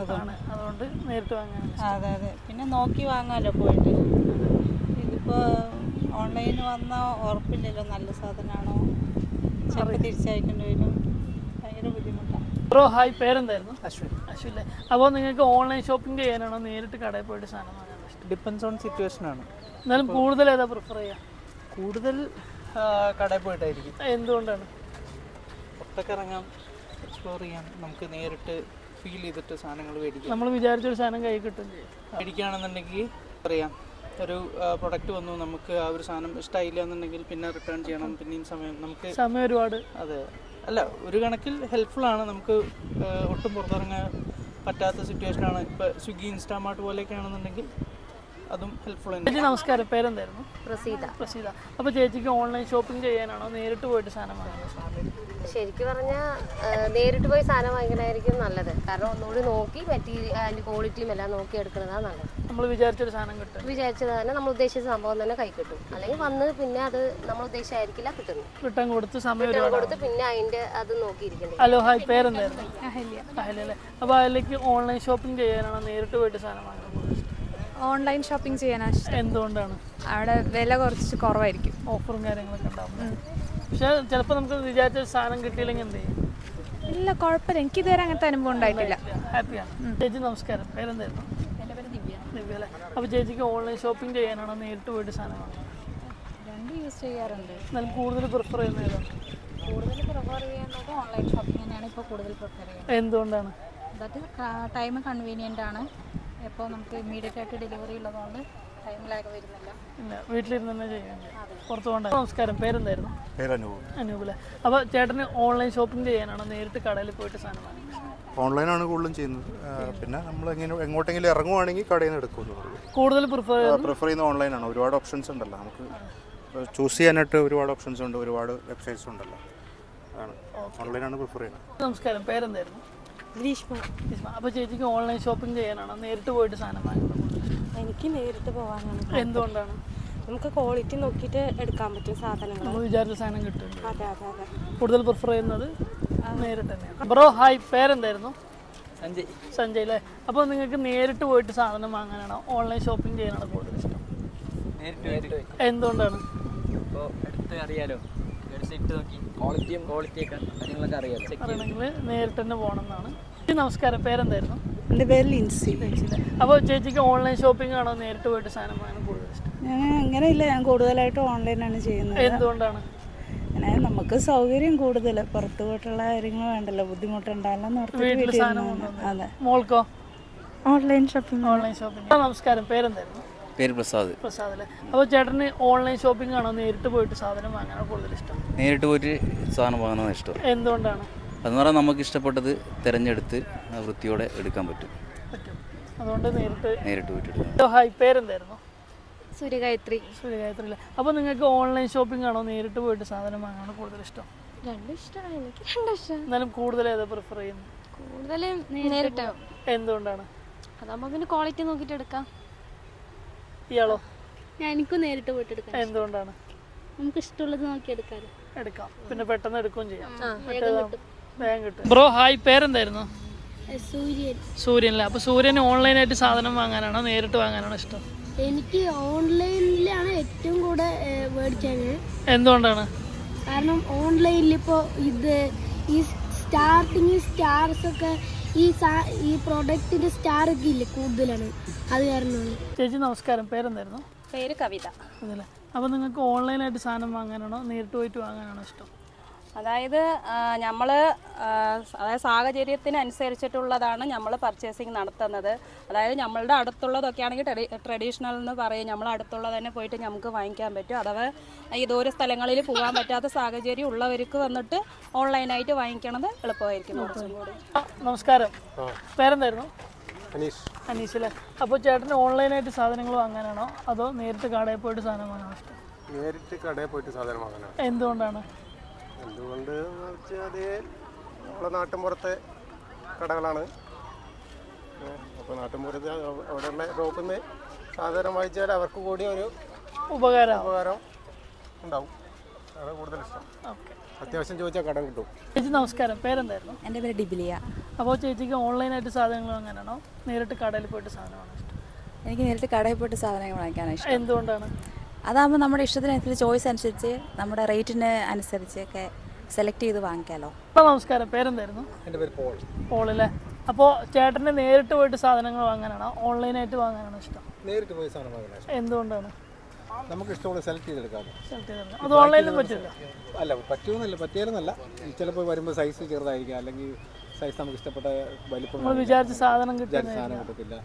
S1: അതുകൊണ്ട് നേരിട്ട് വാങ്ങാൻ.
S5: അതെ അതെ. പിന്നെ നോക്കി വാങ്ങാമല്ലോ പോയിട്ട്. ഇതിപ്പോൾ ഓൺലൈനിൽ വന്നാൽ ഉറപ്പില്ലല്ലോ നല്ല സാധനമാണോ, ചിലപ്പോൾ തിരിച്ചയക്കേണ്ടി വരും. ഭയങ്കര ബുദ്ധിമുട്ടാണ്.
S1: ബ്രോ ഹായ്, പേരെന്തായിരുന്നു? അശ്വിൻ. അശ്വിൻ അല്ലേ? അപ്പോൾ നിങ്ങൾക്ക് ഓൺലൈൻ ഷോപ്പിംഗ് ചെയ്യാനാണോ നേരിട്ട് കടയിൽ പോയിട്ട് സാധനം വാങ്ങാൻ ഇഷ്ടം?
S4: ഡിപ്പെൻസ് ഓൺ സിറ്റുവേഷനാണ്.
S1: എന്നാലും കൂടുതൽ ഏതാ പ്രിഫർ ചെയ്യുക?
S4: കൂടുതൽ കടയിൽ പോയിട്ടായിരിക്കും.
S1: എന്തുകൊണ്ടാണ്?
S4: പുറത്തൊക്കെ ഇറങ്ങാം, എക്സ്പ്ലോർ ചെയ്യാം, നമുക്ക് നേരിട്ട് ഫീൽ ചെയ്തിട്ട് സാധനങ്ങൾ മേടിക്കാം.
S1: നമ്മൾ വിചാരിച്ചൊരു സാധനം കൈ കിട്ടും ചെയ്യും.
S4: മേടിക്കുകയാണെന്നുണ്ടെങ്കിൽ അറിയാം, ഒരു പ്രൊഡക്റ്റ് വന്നു, നമുക്ക് ആ ഒരു സാധനം ഇഷ്ടമായില്ല എന്നുണ്ടെങ്കിൽ പിന്നെ റിട്ടേൺ ചെയ്യണം, പിന്നെയും സമയം
S1: ഒരുപാട്.
S4: അതെ, അല്ല ഒരു കണക്കിൽ ഹെൽപ്ഫുള്ളാണ്. നമുക്ക് ഒട്ടും പുറത്തിറങ്ങാൻ പറ്റാത്ത സിറ്റുവേഷനാണ്. ഇപ്പോൾ സ്വിഗ്ഗി, ഇൻസ്റ്റാമാർട്ട് പോലെയൊക്കെ ആണെന്നുണ്ടെങ്കിൽ അതും ഹെൽപ്ഫുൾ ആണ്.
S1: ചേച്ചി നമസ്കാരം, പേരെന്തായിരുന്നു?
S2: പ്രസീത.
S1: പ്രസീത. അപ്പോൾ ചേച്ചിക്ക് ഓൺലൈൻ ഷോപ്പിംഗ് ചെയ്യാനാണോ നേരിട്ട് പോയിട്ട് സാധനം വാങ്ങാൻ?
S2: ശരിക്കും പറഞ്ഞാൽ നേരിട്ട് പോയി സാധനം വാങ്ങിക്കണമായിരിക്കും നല്ലത്. കാരണം ഒന്നുകൂടി നോക്കി മെറ്റീരിയൽ അതിൻ്റെ ക്വാളിറ്റിയും എല്ലാം നോക്കി എടുക്കുന്നതാണ് നല്ലത്.
S1: നമ്മൾ വിചാരിച്ചൊരു സാധനം കിട്ടും.
S2: വിചാരിച്ചത് തന്നെ നമ്മൾ ഉദ്ദേശിച്ച സംഭവം തന്നെ കൈ കിട്ടും. അല്ലെങ്കിൽ വന്ന് പിന്നെ അത് നമ്മൾ ഉദ്ദേശിച്ചായിരിക്കില്ല കിട്ടുന്നത്.
S1: റിട്ടേൺ കൊടുത്ത് സമയം
S2: കൊടുത്ത് പിന്നെ അതിൻ്റെ അത് നോക്കിയിരിക്കുന്നത്.
S1: ഹലോ ഹായ്, പേരെന്തായിരുന്നു? അഹല്യ. അപ്പോൾ അതിലേക്ക് ഓൺലൈൻ ഷോപ്പിംഗ് ചെയ്യാനാണോ നേരിട്ട് പോയിട്ട് സാധനം വാങ്ങാൻ?
S13: ഓൺലൈൻ ഷോപ്പിംഗ് ചെയ്യാനാണ് ഇഷ്ടം.
S1: എന്തുകൊണ്ടാണ്?
S13: അവിടെ വില കുറച്ച് കുറവായിരിക്കും,
S1: ഓഫറും കാര്യങ്ങളൊക്കെ ഉണ്ടാവും. പക്ഷേ ചിലപ്പോൾ നമുക്ക് വിചാരിച്ച സാധനം കിട്ടിയില്ലെങ്കിൽ എന്ത് ചെയ്യും?
S13: ഇല്ല, കുഴപ്പമില്ല. എനിക്ക് ഇതുവരെ അങ്ങനത്തെ അനുഭവം ഉണ്ടായിട്ടില്ല.
S1: ഹാപ്പിയാണ്. ചേച്ചി നമസ്കാരം, പേരെന്തായിരുന്നു?
S5: എൻ്റെ പേര് ദിവ്യ.
S1: ദിവ്യ അല്ലേ? അപ്പോൾ ചേച്ചിക്ക് ഓൺലൈൻ ഷോപ്പിംഗ് ചെയ്യാനാണോ നേരിട്ട് പോയിട്ട് സാധനം വാങ്ങാൻ?
S5: രണ്ടും യൂസ് ചെയ്യാറുണ്ട്.
S1: എന്നാലും കൂടുതൽ പ്രിഫർ ചെയ്യുന്നത് ഏതാണ്?
S5: കൂടുതൽ പ്രിഫർ ചെയ്യുന്നത് ഓൺലൈൻ ഷോപ്പിംഗ് തന്നെയാണ് ഇപ്പോൾ കൂടുതൽ പ്രിഫർ ചെയ്യുന്നത്.
S1: എന്തുകൊണ്ടാണ്?
S5: ദാറ്റ് ടൈം കൺവീനിയൻ്റ് ആണ്. ഇപ്പോൾ നമുക്ക് ഇമ്മീഡിയറ്റ് ആയിട്ട് ഡെലിവറി ഉള്ളതുകൊണ്ട് ടൈം ലാഗ് വരുന്നില്ല.
S1: ഇല്ല, വീട്ടിലിരുന്ന് തന്നെ ചെയ്യുന്നുണ്ട്, പുറത്തു പോകണ്ട. നമസ്കാരം, പേരെന്തായിരുന്നു? അനൂപ്. അപ്പോൾ ചേട്ടന് ഓൺലൈൻ ഷോപ്പിംഗ് ചെയ്യാനാണോ നേരിട്ട് കടയിൽ പോയിട്ട് സാധനം വാങ്ങുന്നത്?
S14: ഓൺലൈനാണ് കൂടുതലും ചെയ്യുന്നത്. പിന്നെ നമ്മൾ എങ്ങോട്ടെങ്കിലും ഇറങ്ങുവാണെങ്കിൽ കടയിൽ നിന്ന് എടുക്കുമെന്ന് പറയും.
S1: കൂടുതൽ പ്രിഫർ
S14: ചെയ്യുന്നത് ഓൺലൈനാണ്. ഒരുപാട് ഓപ്ഷൻസ് ഉണ്ടല്ലോ, നമുക്ക് ചൂസ് ചെയ്യാനായിട്ട് ഒരുപാട് ഓപ്ഷൻസ് ഉണ്ട്, ഒരുപാട് വെബ്സൈറ്റ്സ് ഉണ്ടല്ലോ. അതാണ് ഓൺലൈനാണ് പ്രിഫർ ചെയ്യുന്നത്.
S1: നമസ്കാരം, പേരെന്തായിരുന്നു? ഗ്രീഷ്മ. അപ്പോൾ ചേച്ചിക്ക് ഓൺലൈൻ ഷോപ്പിംഗ് ചെയ്യാനാണോ നേരിട്ട് പോയിട്ട് സാധനം വാങ്ങുന്നത്?
S15: എനിക്ക് നേരിട്ട് പോകാനാണ്.
S1: എന്തുകൊണ്ടാണ്?
S15: നമുക്ക് ക്വാളിറ്റി നോക്കിയിട്ട് എടുക്കാൻ പറ്റും സാധനങ്ങൾ.
S1: നമ്മൾ വിചാരിച്ച സാധനം കിട്ടും.
S15: അതെ അതെ അതെ.
S1: കൂടുതൽ പ്രിഫർ ചെയ്യുന്നത് നേരിട്ട് തന്നെയാണ്. ബ്രോ ഹായ്, പേരെന്തായിരുന്നു?
S6: സഞ്ജയ്.
S1: സഞ്ജയ് അല്ലേ? അപ്പോൾ നിങ്ങൾക്ക് നേരിട്ട് പോയിട്ട് സാധനം വാങ്ങാനാണോ ഓൺലൈൻ ഷോപ്പിംഗ് ചെയ്യാനാണോ കൂടുതൽ ഇഷ്ടം? എന്തുകൊണ്ടാണ്?
S6: ഇപ്പോൾ എടുത്ത് അറിയാലോ, ഇട്ട് നോക്കി ക്വാളിറ്റിയൊക്കെ കാര്യങ്ങളൊക്കെ
S1: അറിയണമെങ്കിൽ നേരിട്ട് തന്നെ പോകണം എന്നാണ്. നമസ്കാരം, പേരെന്തായിരുന്നു?
S16: എൻ്റെ പേര് ലിൻസി.
S1: അപ്പോൾ ചേച്ചിക്ക് ഓൺലൈൻ ഷോപ്പിംഗ് ആണോ നേരിട്ട് പോയിട്ട് സാധനം വാങ്ങാൻ കൂടുതൽ ഇഷ്ടം?
S16: അങ്ങനെയില്ല, ഞാൻ കൂടുതലായിട്ട് ഓൺലൈനാണ് ചെയ്യുന്നത്.
S1: എന്തുകൊണ്ടാണ്?
S16: നമുക്ക് സൗകര്യം കൂടുതൽ, പുറത്ത് പോയിട്ടുള്ള കാര്യങ്ങൾ വേണ്ടല്ലോ, ബുദ്ധിമുട്ടുണ്ടാവില്ലെന്ന് ഓർത്ത്. അതെ.
S1: മോൾക്കോ?
S16: Online shopping.
S1: Online shopping. നമസ്കാരം, പേരെന്തായിരുന്നു?
S17: പേര് പ്രസാദ്.
S1: പ്രസാദ് അല്ലേ? അപ്പോൾ ചേട്ടന് ഓൺലൈൻ ഷോപ്പിംഗ് ആണോ നേരിട്ട് പോയിട്ട് സാധനം വാങ്ങാനോ കൂടുതൽ ഇഷ്ടം?
S17: നേരിട്ട് പോയിട്ട് സാധനം വാങ്ങുന്നതാണ് ഇഷ്ടം.
S1: എന്തുകൊണ്ടാണ്?
S17: അതെന്ന് പറഞ്ഞാൽ നമുക്ക് ഇഷ്ടപ്പെട്ടത് തിരഞ്ഞെടുത്ത് വൃത്തിയോടെ എടുക്കാൻ പറ്റും.
S1: അതുകൊണ്ട്
S17: നേരിട്ട് പോയിട്ട് എടുക്കാം.
S1: ഹായ്, പേരെന്തായിരുന്നു?
S18: സൂര്യഗായത്രി.
S1: സൂര്യഗായത്രി അല്ലേ? അപ്പോൾ നിങ്ങൾക്ക് ഓൺലൈൻ ഷോപ്പിംഗ് ആണോ നേരിട്ട് പോയിട്ട് സാധനം വാങ്ങാനോ കൂടുതൽ ഇഷ്ടം?
S18: രണ്ടും ഇഷ്ടമാണ്, എനിക്ക് രണ്ടും ഇഷ്ടം.
S1: എന്നാലും കൂടുതൽ ഏതാ പ്രിഫർ ചെയ്യുന്നത്?
S18: കൂടുതലും നേരിട്ട്.
S1: എന്തുകൊണ്ടാണ്?
S18: അതാകുമ്പോൾ പിന്നെ ക്വാളിറ്റി നോക്കിയിട്ട് എടുക്കാം.
S1: ഇയാളോ?
S18: എനിക്കും നേരിട്ട് പോയിട്ട് എടുക്കാം.
S1: എന്തുകൊണ്ടാണ്?
S18: നമുക്ക് ഇഷ്ടമുള്ളത് നോക്കി
S1: എടുക്കാം, പിന്നെ പെട്ടെന്ന് എടുക്കുകയും ചെയ്യാം. വേഗം കിട്ടും.
S18: കിട്ടും.
S1: ബ്രോ ഹായ്, പേരെന്തായിരുന്നു?
S8: സൂര്യൻ.
S1: സൂര്യൻ അല്ലേ? അപ്പോൾ സൂര്യന് ഓൺലൈനായിട്ട് സാധനം വാങ്ങാനാണോ നേരിട്ട് വാങ്ങാനാണോ ഇഷ്ടം?
S8: എനിക്ക് ഓൺലൈനിലാണ് ഏറ്റവും കൂടുതൽ മേടിക്കാൻ.
S1: എന്തുകൊണ്ടാണ്?
S8: കാരണം ഓൺലൈനിൽ ഇപ്പോൾ ഈ സ്റ്റാർട്ടിങ് സ്റ്റാർസൊക്കെ ഈ പ്രൊഡക്റ്റിൻ്റെ സ്റ്റാറൊക്കെ ഇല്ലേ കൂടുതലാണ്, അത് കാരണമാണ്.
S1: ചേച്ചി നമസ്കാരം, പേരെന്തായിരുന്നു?
S5: പേര് കവിത.
S1: അതല്ലേ? അപ്പോൾ നിങ്ങൾക്ക് ഓൺലൈനായിട്ട് സാധനം വാങ്ങാനാണോ നേരിട്ട് പോയിട്ട് വാങ്ങാനാണോ ഇഷ്ടം?
S5: അതായത് നമ്മൾ സാഹചര്യത്തിനനുസരിച്ചിട്ടുള്ളതാണ് നമ്മൾ പർച്ചേസിങ് നടത്തുന്നത്. അതായത് നമ്മളുടെ അടുത്തുള്ളതൊക്കെ ആണെങ്കിൽ ട്രഡീഷണൽ എന്ന് പറയും, നമ്മൾ അടുത്തുള്ളത് തന്നെ പോയിട്ട് നമുക്ക് വാങ്ങിക്കാൻ പറ്റും. അഥവാ ഈ ദൂര സ്ഥലങ്ങളിൽ പോകാൻ പറ്റാത്ത സാഹചര്യം ഉള്ളവർക്ക് വന്നിട്ട് ഓൺലൈനായിട്ട് വാങ്ങിക്കണത് എളുപ്പമായിരിക്കും കുറച്ചും കൂടി.
S1: നമസ്കാരം, പേരെന്തായിരുന്നു? അനീഷ് അല്ലേ? അപ്പോൾ ചേട്ടന് ഓൺലൈനായിട്ട് സാധനങ്ങൾ വാങ്ങാനാണോ അതോ നേരിട്ട് കടയിൽ പോയിട്ട് സാധനം വാങ്ങാനോ ഇഷ്ടം?
S19: നേരിട്ട് കടയിൽ പോയിട്ട് സാധനം വാങ്ങാനാണ്.
S1: എന്തുകൊണ്ടാണ്?
S19: എന്തുകൊണ്ട് വെച്ചാൽ അത് നമ്മളെ നാട്ടിൻപുറത്തെ കടകളാണ്. അപ്പോൾ നാട്ടിൻപുറത്ത് അവിടെയുള്ള ഷോപ്പിൽ നിന്ന് സാധനം വാങ്ങിച്ചാൽ അവർക്ക് കൂടി ഒരു ഉപകാരം ഉണ്ടാവും. അതാണ് കൂടുതൽ ഇഷ്ടം. അത്യാവശ്യം ചോദിച്ചാൽ കടം കിട്ടും.
S1: ചേച്ചി നമസ്കാരം, പേരെന്തായിരുന്നു?
S16: എൻ്റെ പേര് ഡിബിലിയ.
S1: അപ്പോൾ ചേച്ചിക്ക് ഓൺലൈനായിട്ട് സാധനങ്ങൾ വാങ്ങാനാണോ നേരിട്ട് കടയിൽ പോയിട്ട് സാധനം വാങ്ങാൻ ഇഷ്ടം?
S16: എനിക്ക് നേരിട്ട് കടയിൽ പോയിട്ട് സാധനങ്ങൾ വാങ്ങിക്കാനാണ് ഇഷ്ടം.
S1: എന്തുകൊണ്ടാണ്?
S16: അതാകുമ്പോൾ നമ്മുടെ ഇഷ്ടത്തിനനുസരിച്ച് ചോയ്സ് അനുസരിച്ച് നമ്മുടെ റേറ്റിന് അനുസരിച്ചൊക്കെ സെലക്ട് ചെയ്ത് വാങ്ങിക്കാമല്ലോ.
S1: നമസ്കാരം, പേരെന്തായിരുന്നു?
S19: എൻ്റെ പേര് പോൾ.
S1: പോളല്ലേ? അപ്പോൾ ചേട്ടന് നേരിട്ട് പോയിട്ട് സാധനങ്ങൾ വാങ്ങാനാണോ ഓൺലൈനായിട്ട് വാങ്ങാനാണോ ഇഷ്ടം?
S19: നേരിട്ട് പോയി സാധനം വാങ്ങാനാണ്.
S1: എന്തുകൊണ്ടാണ്?
S19: നമുക്ക് ഇഷ്ടമുള്ള സെലക്ട് ചെയ്തെടുക്കാം.
S1: അത് ഓൺലൈനിലും പറ്റില്ല?
S19: അല്ല, പറ്റുമെന്നല്ല, പറ്റിയാലെന്നല്ല. ചിലപ്പോൾ വരുമ്പോൾ സൈസ് ചെറുതായിരിക്കും, അല്ലെങ്കിൽ സൈസ് നമുക്ക് ഇഷ്ടപ്പെട്ട വലിപ്പം
S1: വിചാരിച്ച സാധനം
S19: കിട്ടില്ല.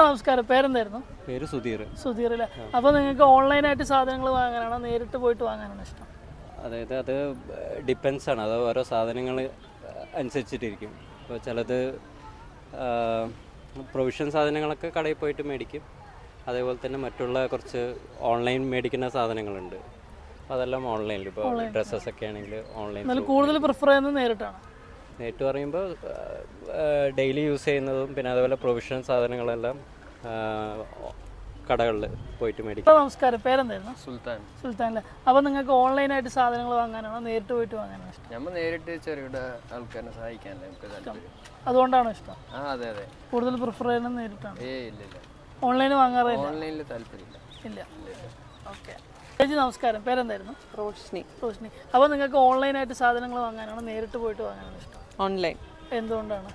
S1: നമസ്കാരം, പേരെന്തായിരുന്നു?
S10: പേര് സുധീർ.
S1: സുധീർ അല്ലേ? അപ്പോൾ നിങ്ങൾക്ക് ഓൺലൈനായിട്ട് സാധനങ്ങൾ വാങ്ങാനാണോ നേരിട്ട് പോയിട്ട് വാങ്ങാനാണോ ഇഷ്ടം?
S10: അതായത് അത് ഡിപ്പെൻസ് ആണ്, അത് ഓരോ സാധനങ്ങൾ അനുസരിച്ചിട്ടിരിക്കും. ഇപ്പോൾ ചിലത് പ്രൊവിഷൻ സാധനങ്ങളൊക്കെ കടയിൽ പോയിട്ട് മേടിക്കും. അതേപോലെ തന്നെ മറ്റുള്ള കുറച്ച് ഓൺലൈൻ മേടിക്കുന്ന സാധനങ്ങളുണ്ട്, അതെല്ലാം ഓൺലൈനിൽ. ഇപ്പോൾ ഡ്രസ്സസൊക്കെ ആണെങ്കിൽ ഓൺലൈൻ.
S1: കൂടുതൽ പ്രിഫർ ചെയ്യുന്നത് നേരിട്ടാണ്?
S10: നേരിട്ട് പറയുമ്പോൾ ഡെയിലി യൂസ് ചെയ്യുന്നതും പിന്നെ അതേപോലെ പ്രൊവിഷൻ സാധനങ്ങളെല്ലാം കടകളിൽ പോയിട്ട് മേടിക്കും.
S1: നമസ്കാരം, പേരെന്തായിരുന്നു?
S20: സുൽത്താൻ.
S1: സുൽത്താൻ അല്ലേ? അപ്പോൾ നിങ്ങൾക്ക് ഓൺലൈനായിട്ട് സാധനങ്ങൾ വാങ്ങാനാണോ നേരിട്ട് പോയിട്ട് വാങ്ങാനാണോ ഇഷ്ടം?
S20: നമ്മൾ നേരിട്ട് ചെറുകിട ആൾക്കാരെ സഹായിക്കാനല്ലേ നമുക്ക് താല്പര്യം.
S1: അതുകൊണ്ടാണോ ഇഷ്ടം?
S20: അതെ അതെ.
S1: കൂടുതൽ പ്രിഫർ ചെയ്യുന്നത് നേരിട്ടാണ്?
S20: ഇല്ല.
S1: ഓൺലൈനിൽ വാങ്ങാറില്ല?
S20: ഓൺലൈനിൽ താല്പര്യമില്ല.
S1: ഇല്ല. ഓക്കെ. ചേച്ചി നമസ്കാരം, പേരെന്തായിരുന്നു?
S21: റോഷ്നി.
S1: റോഷ്നി. അപ്പോൾ നിങ്ങൾക്ക് ഓൺലൈനായിട്ട് സാധനങ്ങൾ വാങ്ങാനാണോ നേരിട്ട് പോയിട്ട് വാങ്ങാനാണോ ഇഷ്ടം?
S21: ഓൺലൈൻ.
S1: എന്തുകൊണ്ടാണ്?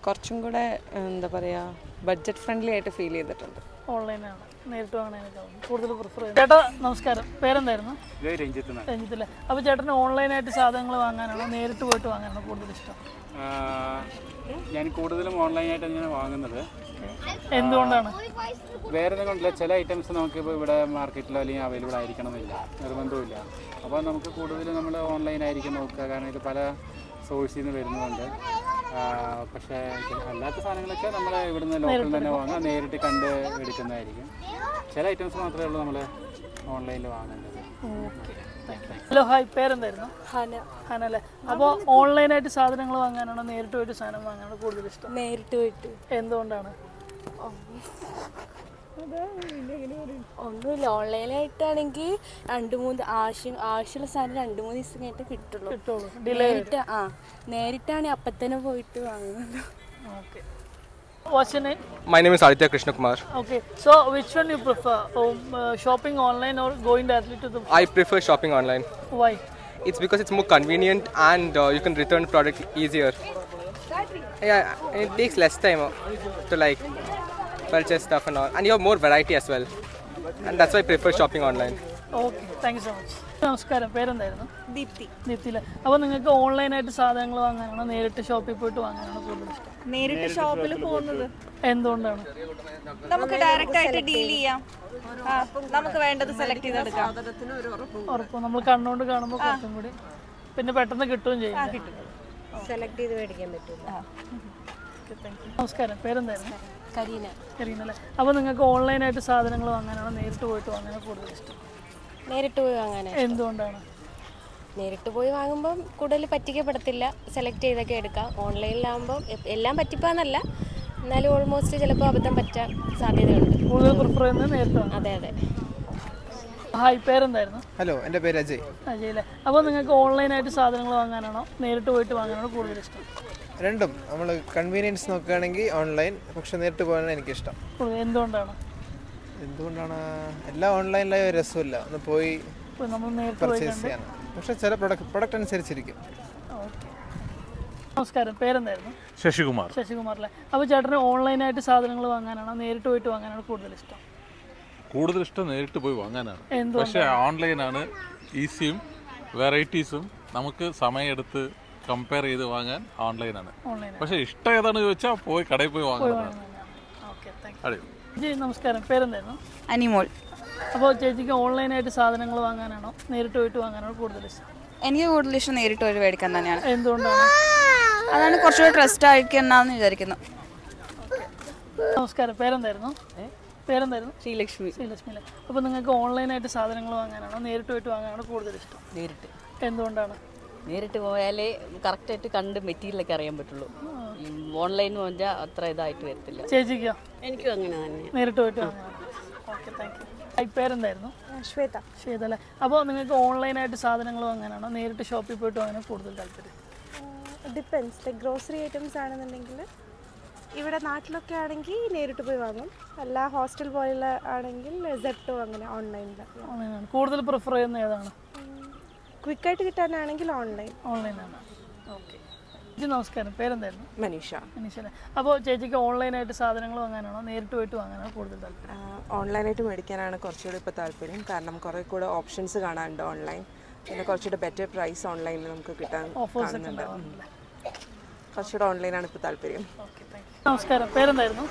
S21: കുറച്ചും കൂടെ എന്താ പറയുക ബഡ്ജറ്റ് ഫ്രണ്ട്ലി ആയിട്ട് ഫീൽ ചെയ്തിട്ടുണ്ട്.
S1: ഓൺലൈനാണ് നേരിട്ട് വാങ്ങാനേക്കാളും കൂടുതൽ പ്രിഫർ ചെയ്യുന്നത്. ചേട്ടാ നമസ്കാരം, പേരെന്തായിരുന്നു? രഞ്ജിത്തല്ലേ. അപ്പോൾ ചേട്ടന് ഓൺലൈനായിട്ട് സാധനങ്ങൾ വാങ്ങാനാണോ നേരിട്ട് പോയിട്ട് വാങ്ങാനാണോ കൂടുതൽ ഇഷ്ടം?
S22: ഞാൻ കൂടുതലും ഓൺലൈനായിട്ട് തന്നെയാണ് വാങ്ങുന്നത്.
S1: എന്തുകൊണ്ടാണ്?
S22: വേറെ ഒന്നും കൊണ്ടില്ല, ചില ഐറ്റംസ് നമുക്കിപ്പോൾ ഇവിടെ മാർക്കറ്റിലോ അല്ലെങ്കിൽ അവൈലബിൾ ആയിരിക്കണമെന്നില്ല, നിർബന്ധമില്ല. അപ്പോൾ നമുക്ക് കൂടുതലും നമ്മൾ ഓൺലൈനായിരിക്കും നോക്കുക, കാരണം ഇത് പല സോഴ്സിൽ നിന്ന് വരുന്നതുകൊണ്ട്. പക്ഷേ അല്ലാത്ത സാധനങ്ങളൊക്കെ നമ്മൾ ഇവിടുന്ന് ലോക്കൽ തന്നെ വാങ്ങുക, നേരിട്ട് കണ്ട് എടുക്കുന്നതായിരിക്കും. ചില ഐറ്റംസ് മാത്രമേ ഉള്ളൂ നമ്മൾ ഓൺലൈനിൽ വാങ്ങേണ്ടത്.
S1: ഹലോ, ഹായ്, പേരെന്തായിരുന്നു? ഹന അല്ലേ. അപ്പോൾ ഓൺലൈനായിട്ട് സാധനങ്ങൾ വാങ്ങാനാണോ നേരിട്ട് പോയിട്ട് സാധനം വാങ്ങാനാണോ കൂടുതൽ ഇഷ്ടം?
S15: നേരിട്ട് പോയിട്ട്.
S1: എന്തുകൊണ്ടാണ്?
S15: ഒന്നുമില്ല, ഓൺലൈനായിട്ടാണെങ്കിൽ 2-3 ആവശ്യമുള്ള സാധനം 2-3 ദിവസം കഴിഞ്ഞിട്ട് കിട്ടുള്ളൂ. നേരിട്ടാണെങ്കിൽ അപ്പം തന്നെ പോയിട്ട് വാങ്ങുന്നത്.
S1: What's your name?
S23: My name is Aditya Krishna Kumar.
S1: Okay, so which one you prefer, shopping online or going directly to the?
S23: I prefer shopping online.
S1: Why?
S23: It's because it's more convenient and you can return the product easier. Yeah, and it takes less time to like purchase stuff and all, and you have more variety as well, and that's why I prefer shopping online.
S1: Okay, thank you so much. നമസ്കാരം, പേരെന്തായിരുന്നു?
S15: ദീപ്തിയിലെ.
S1: അപ്പോൾ നിങ്ങൾക്ക് ഓൺലൈനായിട്ട് സാധനങ്ങൾ വാങ്ങാനാണോ നേരിട്ട് ഷോപ്പിൽ പോയിട്ട് വാങ്ങാനാണോ കൂടുതൽ ഇഷ്ടം?
S24: നേരിട്ട് ഷോപ്പിൽ പോകുന്നത്.
S1: എന്തുകൊണ്ടാണ്?
S24: നമുക്ക് ഡയറക്റ്റ് ആയിട്ട് ഡീൽ ചെയ്യാം, നമുക്ക് വേണ്ടത് സെലക്ട് ചെയ്തെടുക്കാം.
S1: ഉറപ്പ് നമ്മൾ കണ്ണുകൊണ്ട് കാണുമ്പോൾ കുറച്ചും കൂടി പിന്നെ പെട്ടെന്ന് കിട്ടുകയും ചെയ്യും.
S2: സെലക്ട് ചെയ്ത് മേടിക്കാൻ പറ്റും.
S1: നമസ്കാരം, പേരെന്തായിരുന്നു?
S2: കരീന
S1: അല്ലേ. അപ്പോൾ നിങ്ങൾക്ക് ഓൺലൈനായിട്ട് സാധനങ്ങൾ വാങ്ങാനാണോ നേരിട്ട് പോയിട്ട് വാങ്ങാനാണോ കൂടുതൽ ഇഷ്ടം?
S2: നേരിട്ട് പോയി വാങ്ങാനാണ്.
S1: എന്തുകൊണ്ടാണ്?
S2: നേരിട്ട് പോയി വാങ്ങുമ്പം കൂടുതൽ പറ്റിക്കപ്പെടത്തില്ല, സെലക്ട് ചെയ്തൊക്കെ എടുക്കാം. ഓൺലൈനിലാകുമ്പോൾ എല്ലാം പറ്റിപ്പാന്നല്ല, എന്നാലും ഓൾമോസ്റ്റ് ചിലപ്പോൾ അബദ്ധം പറ്റാൻ സാധ്യതയുണ്ട്.
S1: കൂടുതൽ പ്രിഫർ ചെയ്യുന്നത് നേരിട്ട്?
S2: അതെ അതെ.
S1: ഹായ്, പേരെന്തായിരുന്നു?
S7: ഹലോ, എൻ്റെ പേര് അജയ്.
S1: അജയ് അല്ലേ. അപ്പോൾ നിങ്ങൾക്ക് ഓൺലൈനായിട്ട് സാധനങ്ങൾ വാങ്ങാനാണോ നേരിട്ട് പോയിട്ട് വാങ്ങാനാണോ കൂടുതൽ ഇഷ്ടം?
S7: രണ്ടും. നമ്മൾ കൺവീനിയൻസ് നോക്കുകയാണെങ്കിൽ ഓൺലൈൻ, പക്ഷെ നേരിട്ട് പോകാനാണ് എനിക്കിഷ്ടം. എന്തുകൊണ്ടാണ്? എല്ലാം ഓൺലൈനിലായ ഒരു രസമില്ല, ഒന്ന് പോയി പർച്ചേസ് ചെയ്യാൻ. പക്ഷെ ചില പ്രൊഡക്റ്റ് അനുസരിച്ചിരിക്കും.
S1: നമസ്കാരം, പേരെന്തായിരുന്നു?
S25: ശശികുമാർ.
S1: ശശികുമാറല്ലേ. അപ്പോൾ ചേട്ടന് ഓൺലൈനായിട്ട് സാധനങ്ങൾ വാങ്ങാനാണോ നേരിട്ട് പോയിട്ട് വാങ്ങാനാണോ കൂടുതൽ ഇഷ്ടം?
S25: കൂടുതൽ ഇഷ്ടം നേരിട്ട് പോയി വാങ്ങാനാണ്. പക്ഷേ ഓൺലൈനാണ് ഈസിയും വെറൈറ്റീസും നമുക്ക് സമയമെടുത്ത് കമ്പയർ ചെയ്ത് വാങ്ങാൻ ഓൺലൈനാണ്. പക്ഷേ ഇഷ്ടം ഏതാണെന്ന് ചോദിച്ചാൽ പോയി കടയിൽ പോയി വാങ്ങുന്നതാണ്.
S1: നമസ്കാരം, പേരെന്തായിരുന്നു?
S24: അനിമോൾ.
S1: അപ്പോൾ ചേച്ചിക്ക് ഓൺലൈനായിട്ട് സാധനങ്ങൾ വാങ്ങാനാണോ നേരിട്ട് പോയിട്ട് വാങ്ങാനാണോ കൂടുതൽ ഇഷ്ടം?
S24: എനിക്ക് കൂടുതൽ ഇഷ്ടം നേരിട്ട് പോയി മേടിക്കാൻ തന്നെയാണ്.
S1: എന്തുകൊണ്ടാണ്?
S24: അതാണ് കുറച്ചുകൂടി ട്രസ്റ്റ് ആയിരിക്കുമെന്നാന്ന് വിചാരിക്കുന്നു.
S1: നമസ്കാരം, പേരെന്തായിരുന്നു?
S24: ശ്രീലക്ഷ്മി.
S1: ശ്രീലക്ഷ്മി. അപ്പോൾ നിങ്ങൾക്ക് ഓൺലൈനായിട്ട് സാധനങ്ങൾ വാങ്ങാനാണോ നേരിട്ട് പോയിട്ട് വാങ്ങാനാണോ കൂടുതൽ ഇഷ്ടം?
S26: നേരിട്ട്.
S1: എന്തുകൊണ്ടാണ്?
S26: നേരിട്ട് പോയാലേ കറക്റ്റായിട്ട് കണ്ട് മെറ്റീരിയലൊക്കെ അറിയാൻ പറ്റുള്ളൂ. ഓൺലൈൻ പോയാൽ അത്ര ഇതായിട്ട് വരത്തില്ല.
S1: ചേച്ചിക്കോ?
S26: എനിക്കും അങ്ങനെ തന്നെ,
S1: നേരിട്ട് പോയിട്ട് വാങ്ങാം. Okay, thank you. പേരെന്തായിരുന്നു?
S15: ശ്വേത.
S1: ശ്വേത അല്ലേ. അപ്പോൾ നിങ്ങൾക്ക് ഓൺലൈനായിട്ട് സാധനങ്ങൾ വാങ്ങാനാണോ നേരിട്ട് ഷോപ്പിൽ പോയിട്ട് വാങ്ങാനോ കൂടുതൽ താല്പര്യം?
S15: ഡിപ്പെൻസ്. ലൈക്ക് ഗ്രോസറി ഐറ്റംസ് ആണെന്നുണ്ടെങ്കിൽ ഇവിടെ നാട്ടിലൊക്കെ ആണെങ്കിൽ നേരിട്ട് പോയി വാങ്ങും, അല്ല ഹോസ്റ്റൽ പോലുള്ള ആണെങ്കിൽ സെപ്റ്റോ അങ്ങനെ ഓൺലൈനിലാണ്.
S1: കൂടുതൽ പ്രിഫർ ചെയ്യുന്ന ഏതാണ്?
S15: ക്വിക്കായിട്ട് കിട്ടാനാണെങ്കിൽ
S1: ഓൺലൈനാണ്. ഓക്കെ. നമസ്കാരം, പേരെന്തായിരുന്നു?
S21: മനീഷ.
S1: അല്ലേ. അപ്പോൾ ചേച്ചിക്ക് ഓൺലൈനായിട്ട് സാധനങ്ങൾ വാങ്ങാനാണോ നേരിട്ട് പോയിട്ട് വാങ്ങാനാണോ കൂടുതൽ താല്പര്യം?
S21: ഓൺലൈനായിട്ട് മേടിക്കാനാണ് കുറച്ചുകൂടി ഇപ്പോൾ താല്പര്യം, കാരണം കുറേ കൂടെ ഓപ്ഷൻസ് കാണാനുണ്ട് ഓൺലൈൻ, പിന്നെ കുറച്ചുകൂടെ ബെറ്റർ പ്രൈസ് ഓൺലൈനിൽ നമുക്ക് കിട്ടാൻ കാണുന്നുണ്ട്. കുറച്ചുകൂടെ ഓൺലൈനാണ് ഇപ്പോൾ താല്പര്യം.
S1: നമസ്കാരം, പേരെന്തായിരുന്നു?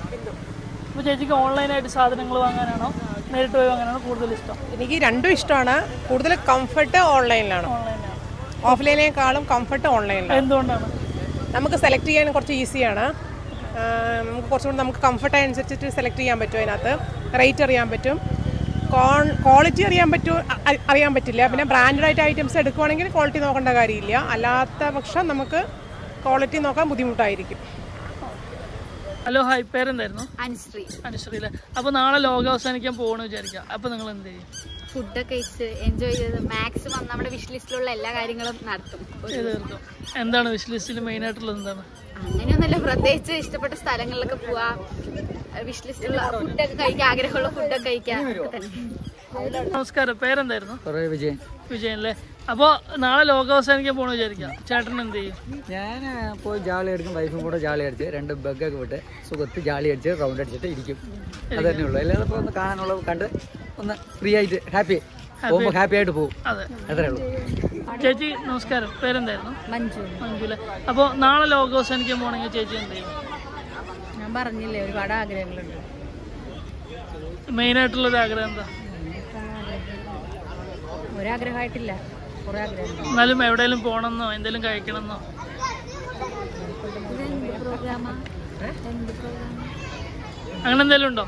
S1: അപ്പോൾ ചേച്ചിക്ക് ഓൺലൈനായിട്ട് സാധനങ്ങൾ വാങ്ങാനാണോ നേരിട്ട് പോയി വാങ്ങാനാണോ കൂടുതൽ ഇഷ്ടം?
S27: എനിക്ക് രണ്ടും ഇഷ്ടമാണ്. കൂടുതൽ കംഫർട്ട് ഓൺലൈനിലാണ്, ഓഫ്ലൈനേക്കാളും കംഫർട്ട് ഓൺലൈനിലാണ്.
S1: എന്തുകൊണ്ടാണ്?
S27: നമുക്ക് സെലക്ട് ചെയ്യാൻ കുറച്ച് ഈസിയാണ്, നമുക്ക് കുറച്ചുകൂടി നമുക്ക് കംഫർട്ട് അനുസരിച്ചിട്ട് സെലക്ട് ചെയ്യാൻ പറ്റും. അതിനകത്ത് റേറ്റ് അറിയാൻ പറ്റും, ക്വാളിറ്റി അറിയാൻ പറ്റില്ല. പിന്നെ ബ്രാൻഡഡ് ആയിട്ട് ഐറ്റംസ് എടുക്കുവാണെങ്കിൽ ക്വാളിറ്റി നോക്കേണ്ട കാര്യമില്ല, അല്ലാത്ത പക്ഷം നമുക്ക് ക്വാളിറ്റി നോക്കാൻ ബുദ്ധിമുട്ടായിരിക്കും.
S1: ഹലോ, ഹായ്, പേരെന്തായിരുന്നു?
S28: അനുശ്രീ.
S1: അനുശ്രീ അല്ലേ. അപ്പോൾ നാളെ ലോകം അവസാനിക്കാൻ പോകണമെന്ന് വിചാരിക്കാം, അപ്പോൾ നിങ്ങൾ എന്ത് ചെയ്യും?
S28: ഫുഡൊക്കെ കഴിച്ച് എൻജോയ് ചെയ്ത് മാക്സിമം നമ്മുടെ വിഷ് ലിസ്റ്റിലുള്ള എല്ലാ കാര്യങ്ങളും നടത്തും.
S1: എന്താണ് വിഷ് ലിസ്റ്റിൽ മെയിൻ ആയിട്ടുള്ളത്? എന്താണ്?
S28: അങ്ങനെയൊന്നുമല്ല, പ്രത്യേകിച്ച് ഇഷ്ടപ്പെട്ട സ്ഥലങ്ങളിലൊക്കെ പോവാ, വിഷ് ലിസ്റ്റിലുള്ള ഫുഡൊക്കെ കഴിക്കുക, ആഗ്രഹമുള്ള ഫുഡൊക്കെ കഴിക്കുക തന്നെ.
S1: നമസ്കാരം, പേരെന്തായിരുന്നു?
S3: വിജയൻ.
S1: വിജയൻ അല്ലേ? അപ്പോൾ നാളെ ലോകാവസാനിക്കാൻ പോകണം വിചാരിക്കാം, ചേട്ടൻ എന്ത് ചെയ്യും?
S3: ഞാൻ പോയി ജാളി അടിക്കും, വൈഫും കൂടെ ജാളി അടിച്ച് 2 ബഗ്ഗൊക്കെ വിട്ട് സുഖത്ത് ജാളി അടിച്ച് റൗണ്ട് അടിച്ചിട്ട് ഇരിക്കും. അത് തന്നെ ഉള്ളൂ. അല്ലാതെ ഇപ്പോൾ ഒന്ന് കാണാനുള്ളത് കണ്ട് ഒന്ന് ഫ്രീ ആയിട്ട് പോകുമ്പോൾ ഹാപ്പി ആയിട്ട് പോകും. അത്രേ ഉള്ളൂ.
S1: ചേച്ചി നമസ്കാരം, പേരെന്തായിരുന്നു?
S4: മഞ്ജു.
S1: മഞ്ജുല്ലേ? അപ്പോൾ നാളെ ലോകാവസാനിക്കാൻ പോകണമെങ്കിൽ ചേച്ചി എന്ത് ചെയ്യും?
S4: ഞാൻ പറഞ്ഞില്ലേ, ഒരുപാട് ആഗ്രഹങ്ങളുണ്ട്.
S1: മെയിനായിട്ടുള്ളൊരു ആഗ്രഹം എന്താ?
S4: ഒരാഗ്രഹമായിട്ടില്ല, കുറേ ആഗ്രഹം.
S1: എന്നാലും എവിടെയെങ്കിലും പോകണമെന്നോ എന്തെങ്കിലും കഴിക്കണമെന്നോ? അങ്ങനെ എന്തെങ്കിലും ഉണ്ടോ?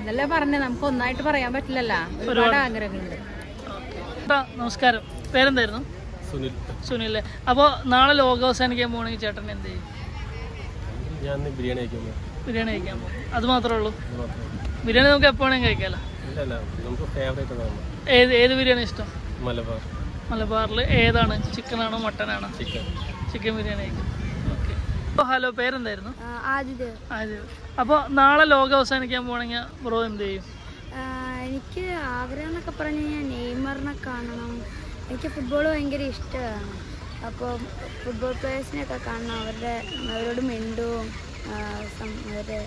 S4: അതല്ലേ പറഞ്ഞേ, നമുക്ക് ഒന്നായിട്ട് പറയാൻ പറ്റില്ലല്ലോ, ഒരുപാട് ആഗ്രഹങ്ങളുണ്ട്.
S1: നമസ്കാരം, പേരെന്തായിരുന്നു?
S6: സുനിൽ.
S1: സുനില്ലേ? അപ്പോൾ നാളെ ലോകാവസാനിക്കാൻ പോകണമെങ്കിൽ ചേട്ടൻ എന്ത് ചെയ്യും?
S6: ഞാൻ ബിരിയാണി കഴിക്കാൻ പോകും.
S1: ബിരിയാണി കഴിക്കാൻ പോകും. അത് മാത്രമേ ഉള്ളൂ? ബിരിയാണി നമുക്ക് എപ്പോഴാണെങ്കിൽ കഴിക്കാമല്ലോ.
S6: നമുക്ക് ഫേവറേറ്റ് അതാണ്.
S1: ഏത് ബിരിയാണി ഇഷ്ടം?
S6: മലബാർ.
S1: മലബാറിൽ ഏതാണ്? ചിക്കനാണോ മട്ടനാണോ? ചിക്കൻ ബിരിയാണി കഴിക്കും. ഓക്കെ. അപ്പോൾ ഹലോ, പേരെന്തായിരുന്നു? ആദിദേവ്. അപ്പോൾ നാളെ ലോകാവസാനിക്കാൻ പോകണമെങ്കിൽ ബ്രോ എന്ത് ചെയ്യും?
S8: എനിക്ക് ആഗ്രഹം എന്നൊക്കെ പറഞ്ഞു കഴിഞ്ഞാൽ നെയ്മറിനെ കാണണം. എനിക്ക് ഫുട്ബോൾ ഭയങ്കര ഇഷ്ടമാണ്. അപ്പോൾ ഫുട്ബോൾ പ്ലേയേഴ്സിനെയൊക്കെ കാണണം, അവരോട് മിണ്ടും അവരുടെ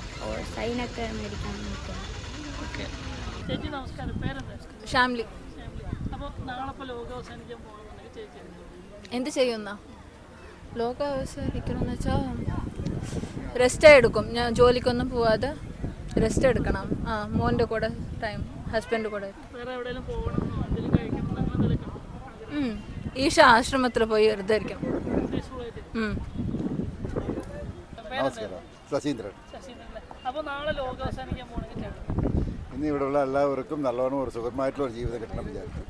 S8: സൈനൊക്കെ മേടിക്കണം.
S1: ഓക്കെ. ചേച്ചി നമസ്കാരം, പേരെന്താ?
S9: ഷാംലി.
S1: അപ്പോൾ നാളെ ഇപ്പോൾ ലോകാവസാനിക്കാൻ പോകണമെന്നുണ്ടെങ്കിൽ ചേച്ചി
S9: എന്ത് ചെയ്യുന്ന? ലോകം അവസാനിക്കണമെന്ന് വെച്ചാൽ റെസ്റ്റ് എടുക്കും. ഞാൻ ജോലിക്കൊന്നും പോവാതെ റെസ്റ്റ് എടുക്കണം. മോൻ്റെ കൂടെ ടൈം, ഹസ്ബൻഡ് കൂടെ. ഈശ ആശ്രമത്തിൽ പോയി വെറുതെ ഇരിക്കും.
S11: നമസ്കാരം, ശശീന്ദ്രൻ.
S1: അപ്പോൾ നാളെ ലോകാവസാനിക്കാൻ പോകണമെങ്കിൽ ചേട്ടൻ
S11: ഇന്ന് ഇവിടെയുള്ള എല്ലാവർക്കും നല്ലോണം ഒരു സുഖമായിട്ടുള്ള ഒരു ജീവിതം കിട്ടണം വിചാരിച്ചു.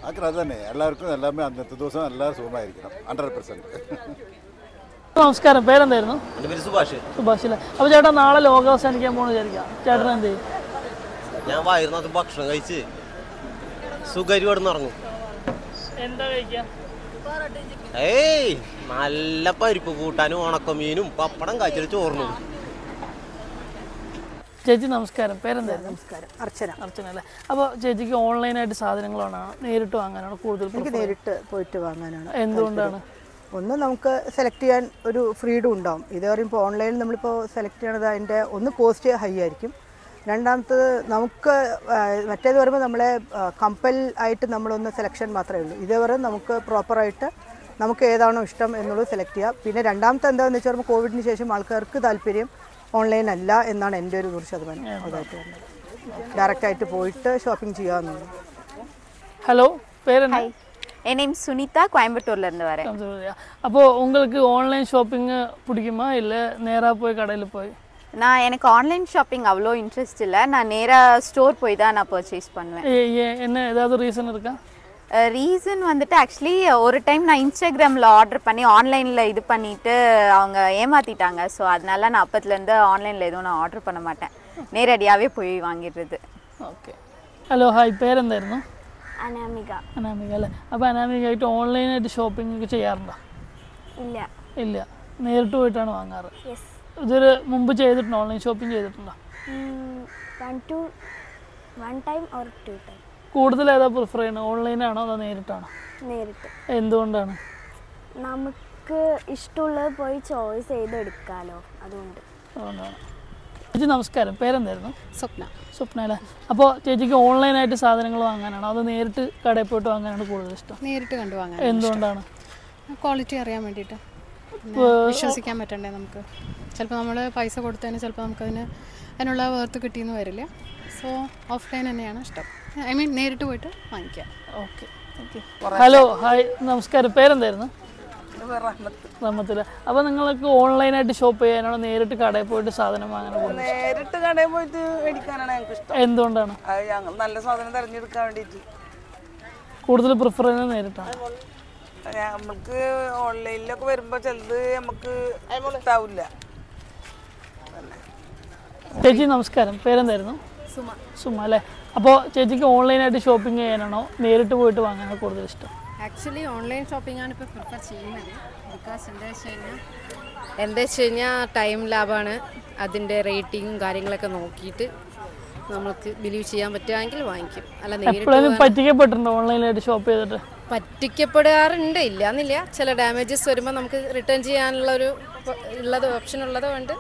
S11: ആഗ്രഹം അത് തന്നെ, എല്ലാവർക്കും എല്ലാമേ അന്നത്തെ ദിവസം എല്ലാവരും സുഖമായിരിക്കണം. 100%.
S1: നമസ്കാരം, പേരെന്തായിരുന്നു?
S12: സുഭാഷ്.
S1: സുഭാഷില്ലേ? അപ്പോൾ ചേട്ടാ നാളെ ലോകാവസാനിക്കാൻ പോകണമെന്ന് വിചാരിക്കാം, ചേട്ടൻ എന്ത് ചെയ്യും?
S12: ഞാൻ വയറിനകത്ത് ഭക്ഷണം കഴിച്ച് സുഖരി കിടന്നിറങ്ങും.
S1: എന്താ കഴിക്കാം?
S12: ഏയ് നല്ല പരിപ്പ് കൂട്ടാനും ഉണക്കമീനും പപ്പടം കഴിച്ചിട്ട് ചോറിനും.
S1: ചേച്ചി നമസ്കാരം, പേരെന്തായിരുന്നു?
S13: നമസ്കാരം, അർച്ചന.
S1: അർച്ചന അല്ലേ? അപ്പോൾ ചേച്ചിക്ക് ഓൺലൈനായിട്ട് സാധനങ്ങളാണോ നേരിട്ട് വാങ്ങാനാണോ കൂടുതൽ?
S13: എനിക്ക് നേരിട്ട് പോയിട്ട് വാങ്ങാനാണ്.
S1: എന്തുകൊണ്ടാണ്?
S13: ഒന്ന്, നമുക്ക് സെലക്ട് ചെയ്യാൻ ഒരു ഫ്രീഡം ഉണ്ടാവും. ഇത് പറയുമ്പോൾ ഓൺലൈനിൽ നമ്മളിപ്പോൾ സെലക്ട് ചെയ്യണത് അതിൻ്റെ ഒന്ന് കോസ്റ്റ് ഹൈ ആയിരിക്കും. രണ്ടാമത്തത് നമുക്ക് മറ്റേത് പറയുമ്പോൾ നമ്മളെ കമ്പൽ ആയിട്ട് നമ്മളൊന്ന് സെലക്ഷൻ മാത്രമേ ഉള്ളൂ. ഇതേവരെ നമുക്ക് പ്രോപ്പറായിട്ട് നമുക്ക് ഏതാണോ ഇഷ്ടം എന്നുള്ളത് സെലക്ട് ചെയ്യാം. പിന്നെ രണ്ടാമത്തെ എന്താണെന്ന് വെച്ചാൽ പറയുമ്പോൾ കോവിഡിന് ശേഷം ആൾക്കാർക്ക് താല്പര്യം ഓൺലൈൻ അല്ല എന്നാണ് എൻ്റെ ഒരു 100% അതായിട്ട് വരുന്നത്. ഡയറക്റ്റായിട്ട് പോയിട്ട് ഷോപ്പിംഗ് ചെയ്യാമെന്നുള്ളത്.
S1: ഹലോ, പേരെന്താ?
S14: என் நேம் சுனிதா, கோயம்புத்தூர்லேருந்து வரேன்.
S1: அப்போது உங்களுக்கு ஆன்லைன் ஷாப்பிங் பிடிக்குமா இல்லை நேராக போய் கடையில் போய்?
S14: எனக்கு ஆன்லைன் ஷாப்பிங் அவ்வளோ இன்ட்ரெஸ்ட் இல்லை. நான் நேராக ஸ்டோர் போய் தான் நான் பர்ச்சேஸ் பண்ணுவேன்.
S1: என்ன ஏதாவது ரீசன் இருக்கா?
S14: ரீசன் வந்துட்டு ஆக்சுவலி ஒரு டைம் நான் இன்ஸ்டாகிராமில் ஆர்டர் பண்ணி ஆன்லைனில் இது பண்ணிவிட்டு அவங்க ஏமாற்றிட்டாங்க. ஸோ அதனால நான் அப்பத்துலேருந்து ஆன்லைனில் எதுவும் நான் ஆர்டர் பண்ண மாட்டேன், நேரடியாகவே போய் வாங்கிடுறது.
S1: ஓகே. ഹലോ, ഹായ്, പേരെന്തായിരുന്നു?
S8: അനാമിക.
S1: അനാമിക അല്ലേ? അപ്പോൾ അനാമികയായിട്ട് ഓൺലൈനായിട്ട് ഷോപ്പിംഗ് ഒക്കെ ചെയ്യാറുണ്ടോ?
S8: ഇല്ല.
S1: ഇല്ല, നേരിട്ട് പോയിട്ടാണ് വാങ്ങാറ്. ഇതൊരു മുമ്പ് ചെയ്തിട്ടുണ്ടോ? ഓൺലൈൻ ഷോപ്പിംഗ് ചെയ്തിട്ടുണ്ടോ?
S8: 1 time or 2 time.
S1: കൂടുതൽ ഏതാ പ്രിഫർ ചെയ്യണത്, ഓൺലൈനാണോ അതോ നേരിട്ടാണോ?
S8: നേരിട്ട്.
S1: എന്തുകൊണ്ടാണ്?
S8: നമുക്ക് ഇഷ്ടമുള്ളത് പോയി ചോയ്സ് ചെയ്തെടുക്കാമല്ലോ, അതുകൊണ്ടാണ്.
S1: ചേച്ചി നമസ്കാരം, പേരെന്തായിരുന്നു?
S29: സ്വപ്ന.
S1: സ്വപ്ന അല്ലേ? അപ്പോൾ ചേച്ചിക്ക് ഓൺലൈനായിട്ട് സാധനങ്ങൾ വാങ്ങാനാണോ അതോ നേരിട്ട് കടയിൽ പോയിട്ട് വാങ്ങാനാണ് കൂടുതൽ ഇഷ്ടം?
S29: നേരിട്ട് കണ്ടു വാങ്ങാൻ.
S1: എന്തുകൊണ്ടാണ്?
S29: ക്വാളിറ്റി അറിയാൻ വേണ്ടിയിട്ട്, വിശ്വസിക്കാൻ പറ്റണ്ടേ നമുക്ക്. ചിലപ്പോൾ നമ്മൾ പൈസ കൊടുത്തതിന് ചിലപ്പോൾ നമുക്കതിന് അതിനുള്ള വേർത്ത് കിട്ടിയെന്ന് വരില്ല. സോ ഓഫ്ലൈൻ തന്നെയാണ് ഇഷ്ടം. ഐ മീൻ നേരിട്ട് പോയിട്ട് വാങ്ങിക്കാം.
S1: Okay, okay. ഹലോ, ഹായ്, നമസ്കാരം, പേരെന്തായിരുന്നു? റഹ്മത്തില്ല. അപ്പോൾ നിങ്ങൾക്ക് ഓൺലൈനായിട്ട് ഷോപ്പ് ചെയ്യാനാണോ നേരിട്ട് കടയിൽ പോയിട്ട് സാധനം വാങ്ങാനോ?
S30: നേരിട്ട് കടയിൽ പോയിട്ട് മേടിക്കാനാണ് ഞങ്ങൾക്ക് ഇഷ്ടം.
S1: എന്തുകൊണ്ടാണ്?
S30: ഞങ്ങൾ നല്ല സാധനം തിരഞ്ഞെടുക്കാൻ വേണ്ടിയിട്ട്
S1: കൂടുതൽ പ്രിഫർ ചെയ്യുന്നത് നേരിട്ടാണ്.
S30: നമുക്ക് ഓൺലൈനിലൊക്കെ വരുമ്പോൾ ചിലത് നമുക്ക് ഇഷ്ടാവില്ല.
S1: ചേച്ചി നമസ്കാരം, പേരെന്തായിരുന്നു?
S29: സുമ.
S1: സുമ അല്ലേ? അപ്പോൾ ചേച്ചിക്ക് ഓൺലൈനായിട്ട് ഷോപ്പിംഗ് ചെയ്യാനാണോ നേരിട്ട് പോയിട്ട് വാങ്ങാനോ കൂടുതൽ ഇഷ്ടം?
S29: ആക്ച്വലി ഓൺലൈൻ ഷോപ്പിംഗ് ആണ് ഇപ്പോൾ പ്രിഫർ ചെയ്യുന്നത്. ബിക്കോസ് എന്താ വെച്ച് കഴിഞ്ഞാൽ ടൈം ലാഭമാണ്. അതിൻ്റെ റേറ്റിങ്ങും കാര്യങ്ങളൊക്കെ നോക്കിയിട്ട്
S2: നമുക്ക് ബിലീവ് ചെയ്യാൻ പറ്റുമെങ്കിൽ വാങ്ങിക്കും. അല്ല
S1: എപ്പോഴും പറ്റിക്കപ്പെട്ടിട്ടുണ്ടോ ഓൺലൈനായിട്ട് ഷോപ്പ് ചെയ്തിട്ട്?
S2: പറ്റിക്കപ്പെടാറുണ്ട്, ഇല്ലയെന്നില്ല. ചില ഡാമേജസ് വരുമ്പോൾ നമുക്ക് റിട്ടേൺ ചെയ്യാനുള്ള ഓപ്ഷൻ ഉള്ളത് കൊണ്ട്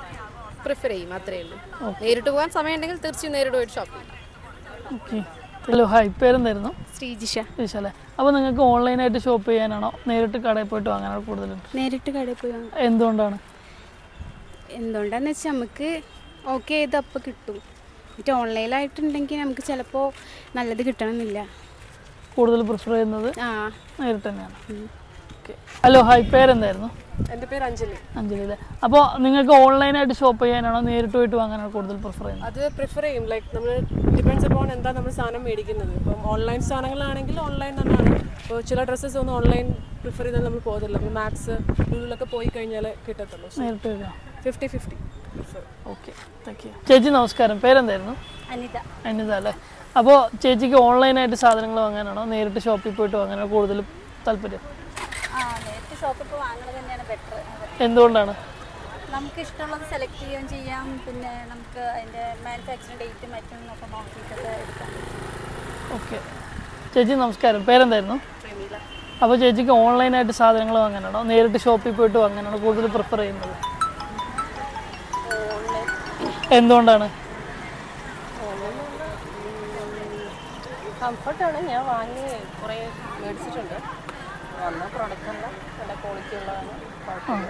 S2: പ്രിഫർ ചെയ്യും, അത്രയേ ഉള്ളൂ. നേരിട്ട് പോകാൻ സമയം ഉണ്ടെങ്കിൽ തീർച്ചയായും നേരിട്ട് പോയിട്ട് ഷോപ്പ് ചെയ്യും.
S1: ഹലോ, ഹായ്, പേരെന്തായിരുന്നു?
S5: ശ്രീജിഷ.
S1: ശ്രീജിഷ അല്ലേ. അപ്പോൾ നിങ്ങൾക്ക് ഓൺലൈനായിട്ട് ഷോപ്പ് ചെയ്യാനാണോ നേരിട്ട് കടയിൽ പോയിട്ട് വാങ്ങാനാണോ കൂടുതലും?
S5: നേരിട്ട് കടയിൽ പോയി വാങ്ങാം.
S1: എന്തുകൊണ്ടാണ്?
S5: എന്തുകൊണ്ടാന്ന് വെച്ചാൽ നമുക്ക് ഓക്കെ ചെയ്ത് അപ്പോൾ കിട്ടും. മറ്റേ ഓൺലൈനായിട്ടുണ്ടെങ്കിൽ നമുക്ക് ചിലപ്പോൾ നല്ലത് കിട്ടണമെന്നില്ല.
S1: കൂടുതൽ പ്രിഫർ ചെയ്യുന്നത് നേരിട്ട് തന്നെയാണ്. ഹലോ, ഹായ്, പേരെന്തായിരുന്നു?
S27: എൻ്റെ പേര് അഞ്ജലി.
S1: അഞ്ജലി അല്ലേ. അപ്പോൾ നിങ്ങൾക്ക് ഓൺലൈനായിട്ട് ഷോപ്പ് ചെയ്യാനാണോ നേരിട്ട് പോയിട്ട് വാങ്ങാനാണോ കൂടുതൽ പ്രിഫർ ചെയ്യുന്നത്?
S27: അത് പ്രിഫർ ചെയ്യും. ലൈക്ക് നമ്മൾ ഡിപ്പെൻഡ്സ് അപ്പോൺ എന്താ നമ്മൾ സാധനം മേടിക്കുന്നത്. ഇപ്പം ഓൺലൈൻ സാധനങ്ങളാണെങ്കിൽ ഓൺലൈൻ തന്നെയാണ്. ഇപ്പോൾ ചില ഡ്രസ്സസ് ഒന്നും ഓൺലൈൻ പ്രിഫർ ചെയ്താൽ നമ്മൾ പോകത്തില്ല. ഇപ്പോൾ മാക്സ് ലുലുലൊക്കെ പോയി കഴിഞ്ഞാൽ കിട്ടത്തുള്ളൂ.
S1: നേരിട്ട്
S27: 50-50.
S1: Okay, thank you. ചേച്ചി നമസ്കാരം, പേരെന്തായിരുന്നു?
S5: അനിത.
S1: അനിത അല്ലേ. അപ്പോൾ ചേച്ചിക്ക് ഓൺലൈനായിട്ട് സാധനങ്ങൾ വാങ്ങാനാണോ നേരിട്ട് ഷോപ്പിൽ പോയിട്ട് വാങ്ങാനാണോ കൂടുതൽ താല്പര്യം?
S28: നേരിട്ട് ഷോപ്പിൽ പോയി വാങ്ങുന്നത് തന്നെയാണ് ബെറ്റർ.
S1: എന്തുകൊണ്ടാണ്?
S28: നമുക്ക് ഇഷ്ടമുള്ളത് സെലക്ട് ചെയ്യുകയും ചെയ്യാം. പിന്നെ നമുക്ക് അതിൻ്റെ മാനുഫാക്ചറിങ് ഡേറ്റ് മറ്റും ഒക്കെ നോക്കിയിട്ടൊക്കെ എടുക്കാം.
S1: ഓക്കെ. ചേച്ചി നമസ്കാരം, പേരെന്തായിരുന്നു? അപ്പോൾ ചേച്ചിക്ക് ഓൺലൈനായിട്ട് സാധനങ്ങൾ വാങ്ങാനാണോ നേരിട്ട് ഷോപ്പിൽ പോയിട്ട് വാങ്ങാനാണോ കൂടുതൽ പ്രിഫർ ചെയ്യുന്നത്? എന്തുകൊണ്ടാണ്?
S27: കംഫർട്ടാണ്. ഞാൻ വാങ്ങി കുറേ മേടിച്ചിട്ടുണ്ട്. വന്ന പ്രോഡക്റ്റ് എല്ലാം നല്ല ക്വാളിറ്റി ഉള്ളതാണ്. കുഴപ്പമില്ല.